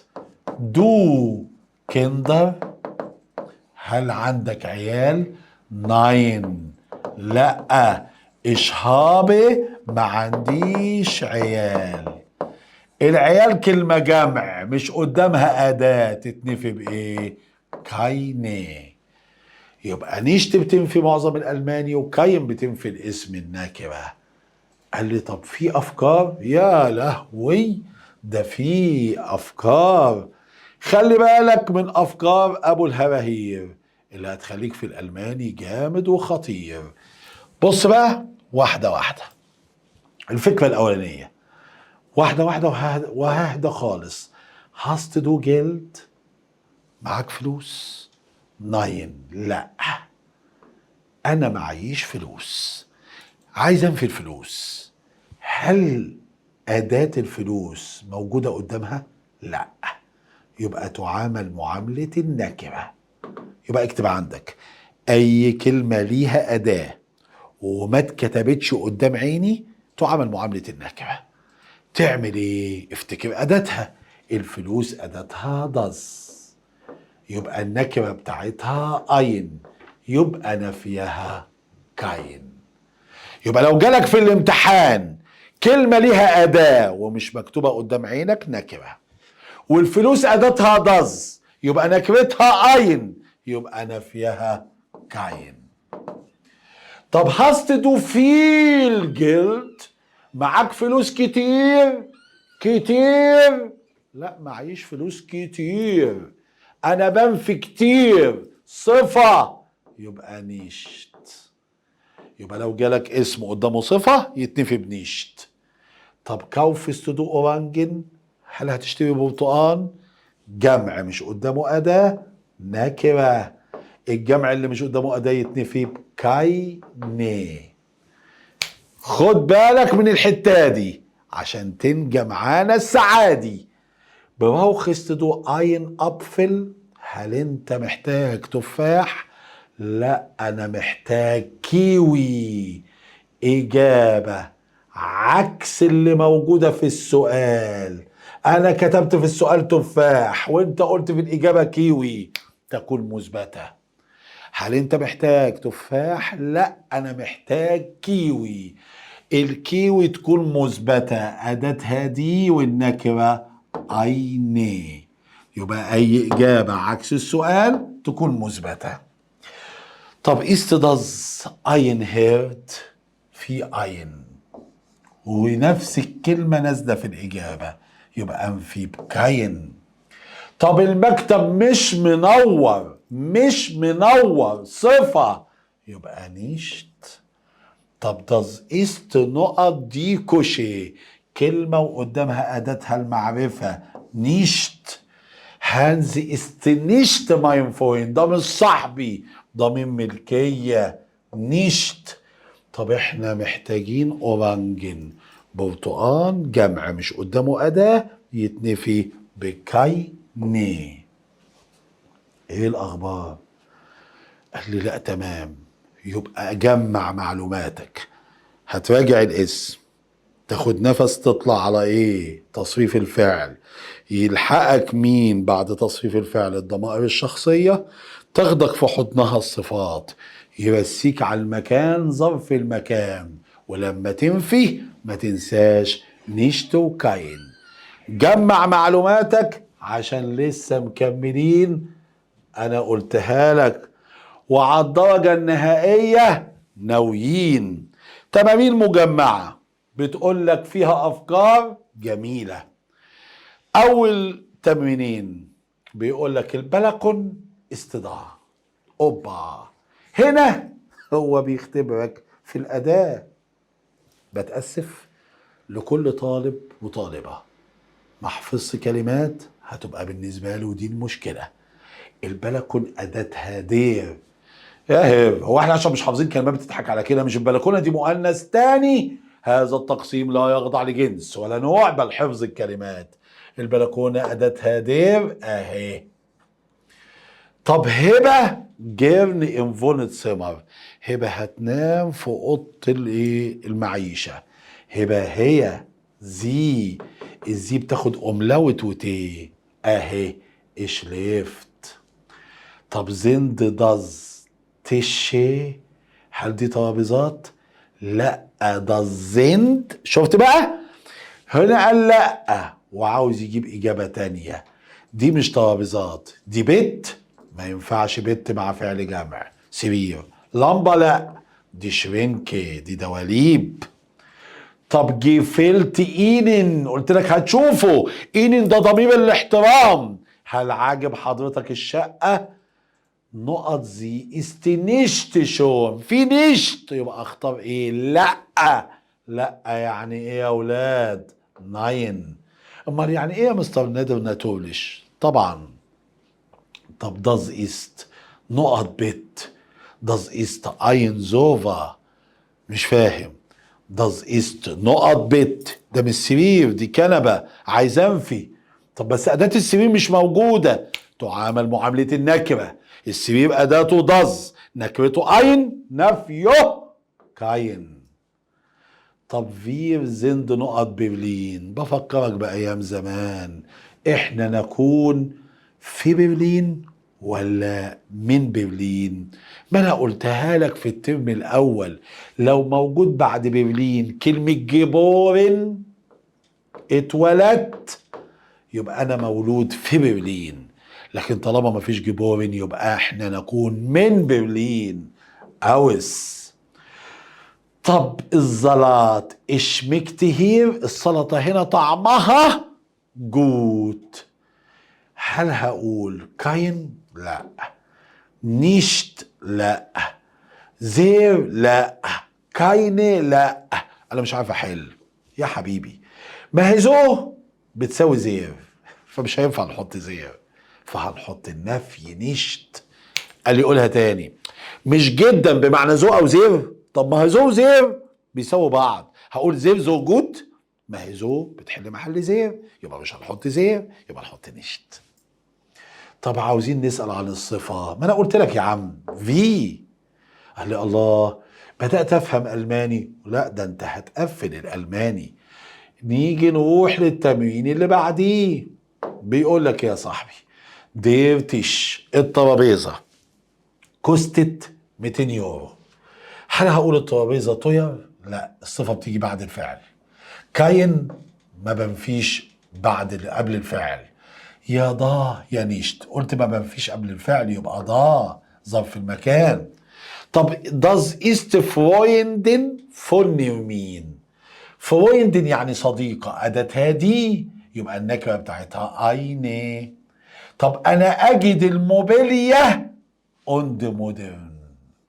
du Kinder؟ هل عندك عيال؟ nein لا. ich habe ما عنديش عيال. العيال كلمة جمع مش قدامها أداة تتنفي بإيه؟ keine. يبقى نيشت بتنفي معظم الألماني وكاين بتنفي الاسم النكرة. قال لي طب في أفكار؟ يا لهوي ده في أفكار. خلي بالك من أفكار أبو الهراهير اللي هتخليك في الألماني جامد وخطير. بص بقى واحدة واحدة. الفكرة الأولانية واحدة واحدة وههدى خالص. hast du Geld؟ معاك فلوس؟ ناين لا. أنا معيش فلوس. عايز أنفي الفلوس. هل أداة الفلوس موجودة قدامها؟ لا. يبقى تعامل معاملة النكرة. يبقى اكتب عندك أي كلمة ليها أداة وما اتكتبتش قدام عيني تعامل معاملة النكرة. تعمل ايه؟ افتكر أداتها. الفلوس أداتها داز، يبقى النكرة بتاعتها أين، يبقى نفيها كاين. يبقى لو جالك في الامتحان كلمة ليها أداة ومش مكتوبة قدام عينك نكرة، والفلوس أداتها داز يبقى نكرتها أين، يبقى نفيها كاين. طب hast du viel Geld؟ معاك فلوس كتير؟ كتير؟ لا معيش فلوس كتير. أنا بنفي كتير صفة يبقى نيشت. يبقى لو جالك اسم قدامه صفة يتنفي بنيشت. طب كاوفست دو أورانجن؟ هل هتشتري برتقان؟ جمع مش قدامه أداة نكرة. الجمع اللي مش قدامه أداة يتنفي بكايني. خد بالك من الحتة دي عشان تنجى معانا السعادي. براوخست دو اين ابفل؟ هل انت محتاج تفاح؟ لا انا محتاج كيوي. اجابة عكس اللي موجودة في السؤال. انا كتبت في السؤال تفاح وانت قلت في الاجابة كيوي، تكون مثبتة. هل انت محتاج تفاح؟ لا انا محتاج كيوي. الكيوي تكون مثبتة أداتها دي والنكرة أيني. يبقى أي إجابة عكس السؤال تكون مثبتة. طب استدز أين هيرد؟ في أين ونفس الكلمة نازلة في الإجابة يبقى أنفي بكاين. طب المكتب مش منور، مش منور صفة يبقى نيشت. طب داز است نقط دي كوشي؟ كلمة وقدامها أداتها المعرفة نيشت. هانز است نيشت ماين فوين؟ ده مش صاحبي، ده من ملكية نيشت. طب احنا محتاجين أورانجن. برتقان جمع مش قدامه أداة يتنفي بكايني. ايه الأخبار؟ قال لي لا تمام. يبقى أجمع معلوماتك. هتراجع الاسم، تاخد نفس تطلع على ايه؟ تصريف الفعل. يلحقك مين بعد تصريف الفعل؟ الضمائر الشخصية. تاخدك في حضنها الصفات. يرسيك على المكان ظرف المكان. ولما تنفي ما تنساش نيشت وكاين. جمع معلوماتك عشان لسه مكملين. انا قلتها لك وعلى الدرجة النهائية ناويين. تمارين مجمعة بتقول لك فيها أفكار جميلة. أول تمرينين بيقول لك البلكون استضاءة. أوبا، هنا هو بيختبرك في الأداة. بتأسف لكل طالب وطالبة ما حفظش كلمات هتبقى بالنسبة له دي المشكلة. البلكون أداتها دير. يا هير هو احنا عشان مش حافظين كلمات بتضحك على كده؟ مش البلكونه دي مؤنث تاني؟ هذا التقسيم لا يخضع لجنس ولا نوع بل حفظ الكلمات. البلكونه اداتها دير اهي. طب هبه جيرن انفونت سمر؟ هبه هتنام في اوضه المعيشه. هبه هي زي. الزي بتاخد أملاوت وتي اهي اشلفت. طب زند داز تشي، هل دي ترابيزات؟ لا، ده الزند. شفت بقى؟ هنا قال لا وعاوز يجيب إجابة تانية. دي مش ترابيزات، دي بيت. ما ينفعش بيت مع فعل جمع. سرير. لمبة لا، دي شرينكي، دي دواليب. طب جيفلت إينن، قلت لك هتشوفه. إينن ده ضمير الاحترام. هل عاجب حضرتك الشقة؟ نقط زي استنشت شون في نشت، يبقى اختار ايه؟ لا. لا يعني ايه يا اولاد؟ ناين. امال يعني ايه يا مستر نادر ناتولش؟ طبعا. طب داز ايست نقط بت، داز ايست اين زوفا، مش فاهم. داز ايست نقط بت، ده مش سرير، دي كنبه، عايز انفي. طب بس اداه السرير مش موجوده، تعامل معامله النكره. السرير اداته داز، نكرته اين، نفيه كاين. طب فير زند نقط برلين، بفكرك بايام زمان. احنا نكون في برلين ولا من برلين؟ ما انا قلتها لك في الترم الاول. لو موجود بعد برلين كلمة جيبورن، اتولدت، يبقى انا مولود في برلين. لكن طالما ما فيش جيبورن يبقى احنا نكون من برلين. اوس. طب الزلات اشمكت هير، السلطة هنا طعمها جوت. هل هقول كاين؟ لا. نيشت؟ لا. زير؟ لا. كاينه؟ لا. انا مش عارف احل يا حبيبي. ما هي زو بتساوي زير، فمش هينفع نحط زير، فهنحط النفي نيشت. قال لي قولها تاني. مش جدا بمعنى زو او زير؟ طب ما هي زو وزير بيساووا بعض، هقول زير زو جود. ما هي زو بتحل محل زير، يبقى مش هنحط زير، يبقى نحط نشت. طب عاوزين نسأل عن الصفة، ما انا قلت لك يا عم في. قال لي الله، بدأت افهم الماني. لا ده انت هتقفل الالماني. نيجي نروح للتمرين اللي بعديه. بيقول لك يا صاحبي ديرتش الترابيزه كوستت 200 يورو. هل هقول الترابيزه طير؟ لا، الصفه بتيجي بعد الفعل. كاين ما بنفيش بعد قبل الفعل. يا ضا يا نيشت، قلت ما بنفيش قبل الفعل يبقى ضا ظرف المكان. طب داز است فرويندن فون مين؟ فرويندن يعني صديقة، أداتها دي يبقى النكرة بتاعتها أيني. طب أنا أجد الموبيليا أوند مودرن،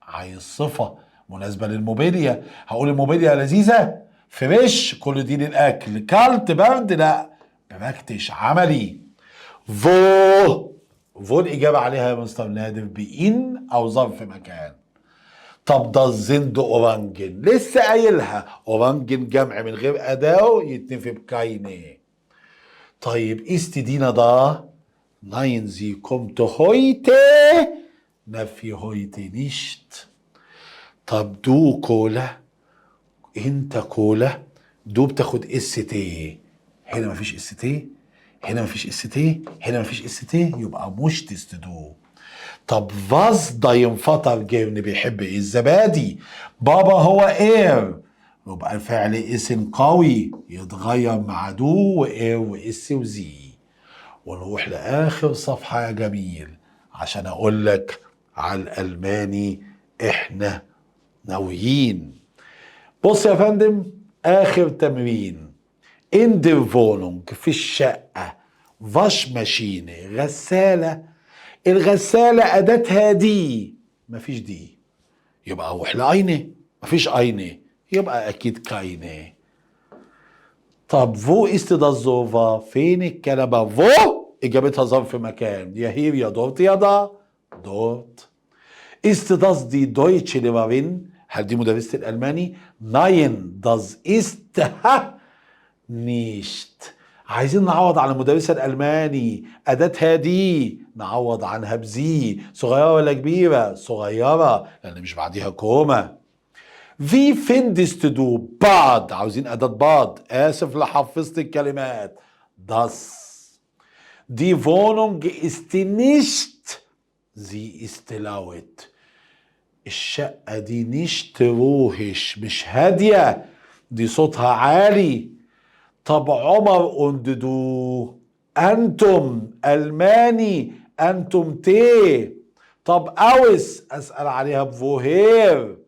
عايز صفة مناسبة للموبيليا. هقول الموبيليا لذيذة، فريش، كل دي للأكل، كلت برد، لا. براكتش عملي. فو. فو الإجابة عليها يا مستر نادر بإن أو ظرف مكان. طب ده الزند أورانجن، لسه قايلها، أورانجن جمع من غير أداة يتنفي بكاينه. طيب استدينا ده ناين زي كومت هويته، نفي هويته نيشت. طب دو كولا، انت كولا، دو بتاخد اس تي، هنا مفيش اس تي، هنا مفيش اس تي، هنا مفيش اس تي، يبقى مش تستدو. طب فاز ده ينفطر جبن، بيحب ايه؟ الزبادي. بابا هو اير، يبقى الفعل اسم قوي يتغير مع دو واير واس وزي. ونروح لاخر صفحة يا جميل عشان اقول لك على الالماني احنا ناويين. بص يا فندم، اخر تمرين. in der Wohnung في الشقة، واش ماشينة غسالة. الغسالة أداتها دي، مفيش دي، يبقى أروح لأينه، مفيش أينه، يبقى أكيد كاينه. طب فو است ده الزوفا، فين الكنبة؟ فو إجابتها ظرف مكان، يا هير يا دورت يا دا دورت. است داز دي دويتش ليفرين، هل دي مدرسة الألماني؟ ناين داز است نيشت. عايزين نعوض عن المدرسة الألماني، أداتها دي نعوض عنها بزي. صغيرة ولا كبيرة؟ صغيرة، لأن مش بعديها كومة. Wie findest du بعد؟ عاوزين أداة بعد. آسف لحفظت الكلمات. Das. Die Wohnung ist nicht. Sie ist laut. الشقة دي nicht ruhig، مش هادية، دي صوتها عالي. طب عمر und du؟ أنتم ألماني، أنتم تي. طب أوس أسأل عليها بفوهير.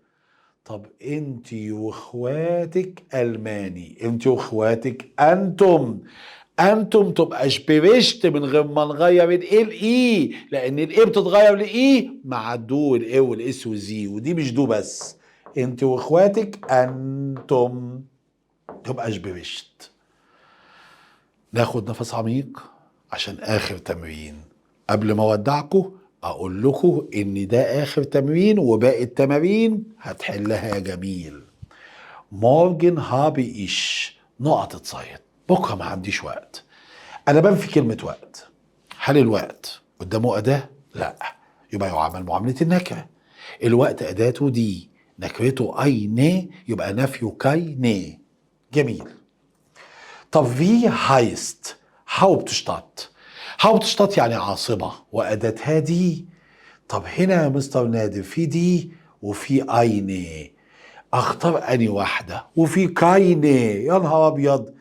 طب انتي واخواتك ألماني، انتي واخواتك أنتم. أنتم تبقى شبرشت من غير ما نغير الايه الاي، لأن الايه بتتغير لاي مع الدو والايه والاس وزي، ودي مش دو بس. انتي واخواتك أنتم تبقى شبرشت. ناخد نفس عميق عشان آخر تمرين. قبل ما اودعكم اقول لكم ان ده اخر تمرين، وباقي التمارين هتحلها جميل. morgen habe ich نقطة صيد. بكره ما عنديش وقت. انا بنفي كلمة وقت. هل الوقت قدامه أداة؟ لا، يبقى يعامل معاملة النكرة. الوقت أداته دي، نكرته أي ني، يبقى نفيه كاي ني. جميل. طب wie heißt Hauptstadt؟ Hauptstadt يعني عاصمة، وأداتها دي. طب هنا يا مستر نادر في دي وفي أيني، اختار اني واحدة؟ وفي كايني. يا نهار ابيض،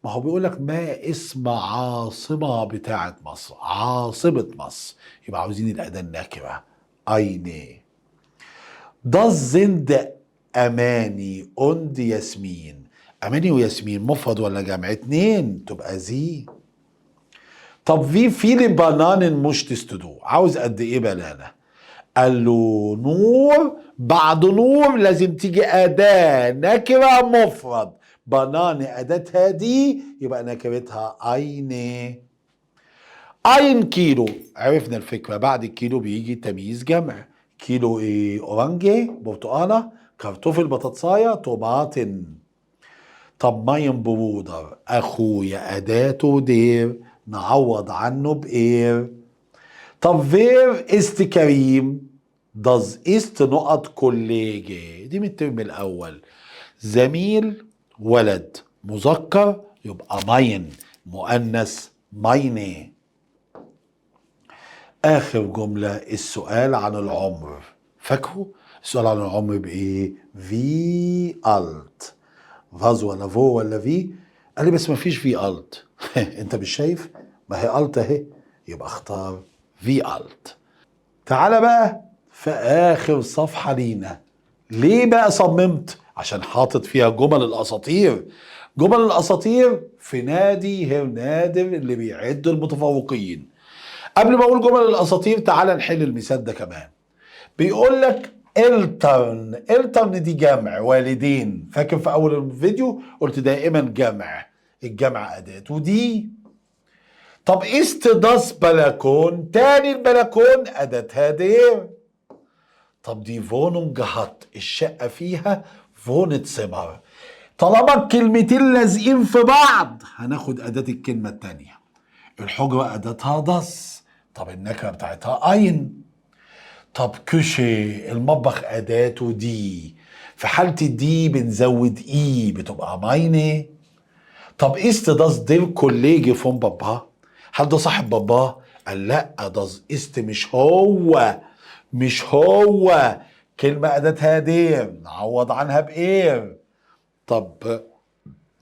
ما هو بيقول لك ما اسم عاصمة بتاعة مصر؟ عاصمة مصر، يبقى عاوزين الأداة النكرة أيني. Das sind أماني und ياسمين. أماني وياسمين مفرد ولا جمع؟ اتنين، تبقى زي. طب في viele Bananen möchtest du؟ عاوز قد ايه بنانة؟ قال له نور، بعد نور لازم تيجي أداة نكرة مفرد. بنان أداتها دي، يبقى نكرتها أيني. أين كيلو؟ عرفنا الفكرة، بعد الكيلو بيجي تمييز جمع. كيلو ايه؟ أورانجي، برتقانة، كرتوفل، بطاطساية، طماطم. طب ماين برودر، أخويا، أداته دير، نعوض عنه بإير. طب فير است كريم؟ Das ist نقط كوليجي، دي من الترم الأول. زميل ولد مذكر يبقى ماين، مؤنث مايني. آخر جملة السؤال عن العمر. فاكروا السؤال عن العمر بإيه؟ في ألت. فاز ولا فو ولا في؟ قال لي بس ما فيش في ألت. أنت مش شايف؟ ما هي ألت أهي، يبقى اختار في ألت. تعالى بقى في آخر صفحة لينا. ليه بقى صممت؟ عشان حاطط فيها جمل الأساطير. جمل الأساطير في نادي هرنادر اللي بيعد المتفوقين. قبل ما أقول جمل الأساطير تعالى نحل المثال ده كمان. بيقول لك الترن. الترن دي جمع والدين. فاكر في أول الفيديو قلت دائما جمع، الجمع أداته دي. طب است داس بلكون، تاني البلكون أداتها دير. طب دي فونونج هات، الشقة فيها فونت سمر. طالما الكلمتين لازقين في بعض هناخد أداة الكلمة التانية. الحجرة أداتها داس، طب النكرة بتاعتها أين. طب كوشي، المطبخ أداته دي، في حالة دي بنزود إي بتبقى مايني. طب است داس دير كوليجي فون بابا، هل ده صاحب باباه؟ قال لا، داس است مش هو، مش هو. كلمة أداتها دير، نعوض عنها بإير. طب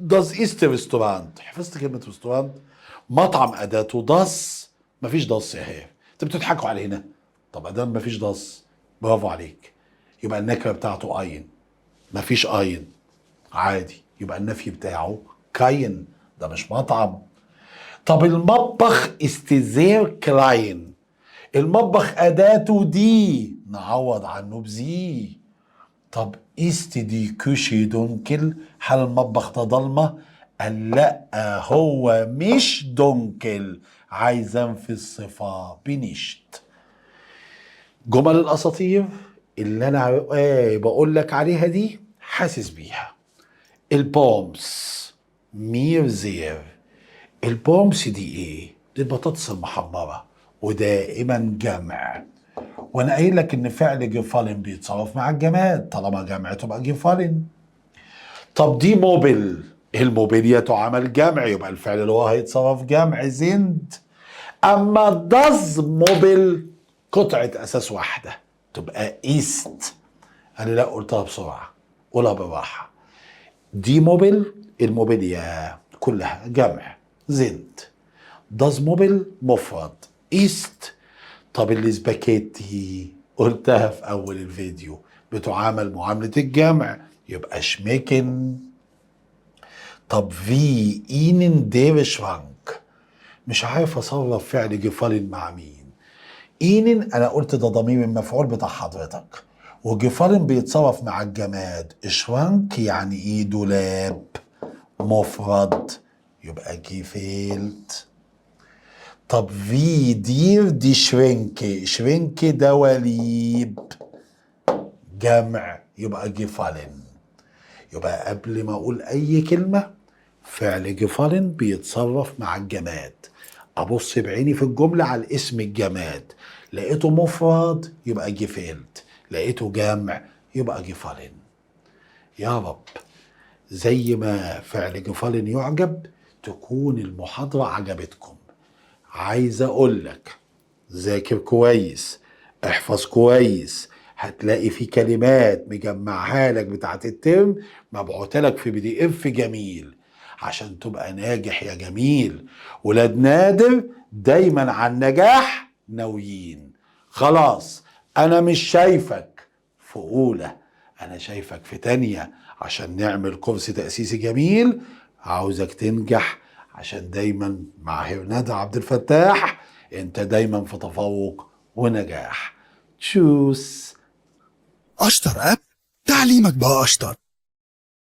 داس إيست ريستورانت، حفظت كلمة ريستورانت؟ مطعم أداته داس، مفيش داس يا هي. أنت بتضحكوا على هنا. طب أدام مفيش داس، برافو عليك، يبقى النكرة بتاعته أين. مفيش أين، عادي، يبقى النفي بتاعه كاين، ده مش مطعم. طب المطبخ استزير كلاين، المطبخ أداته دي، نعوض عنه بزي. طب است دي كوشي دونكل، هل المطبخ ده ضلمة؟ قال لا، هو مش دونكل، عايز انفي الصفة بنشت. جمل الأساطير اللي أنا بقول لك عليها دي حاسس بيها. البومس مير زير. البومس دي ايه؟ دي البطاطس المحمرة، ودائما جمع، وانا قايل لك ان فعل جيفالن بيتصرف مع الجماد، طالما جمع تبقى جيفالن. طب دي موبل، الموبيليا تعمل جمع، يبقى الفعل اللي هو هيتصرف جمع زند. اما داز موبل قطعة اساس واحدة تبقى ايست. انا لا قلتها بسرعة، قولها بالراحة. دي موبل الموبيليا كلها جمع زند. داز موبل مفرد ايست. طب الاسباجيتي قلتها في اول الفيديو بتعامل معاملة الجمع، يبقى شميكن. طب في اينن دير شرانك، مش عارف اصرف فعل جفالن مع مين. اينن انا قلت ده ضمير المفعول بتاع حضرتك، وجفالن بيتصرف مع الجماد. شرانك يعني ايه؟ دولاب مفرد، يبقى جيفيلت. طب في دير دي شرينكي، شرينكي دواليب جمع، يبقى جفالن. يبقى قبل ما اقول اي كلمة فعل جفالن بيتصرف مع الجماد. ابص بعيني في الجملة على الاسم الجماد، لقيته مفرد يبقى جفيلت، لقيته جمع يبقى جفالن. يا رب زي ما فعل جفالن يعجب تكون المحاضرة عجبتكم. عايز اقول لك ذاكر كويس، احفظ كويس، هتلاقي في كلمات مجمعها لك بتاعت الترم مبعوثة لك في PDF جميل عشان تبقى ناجح يا جميل. ولاد نادر دايما على النجاح ناويين. خلاص انا مش شايفك في اولى، انا شايفك في تانية عشان نعمل كورس تأسيسي جميل. عاوزك تنجح عشان دايما مع هرناد عبد الفتاح انت دايما في تفوق ونجاح. تشوس. أشطر أب، تعليمك بقى أشطر.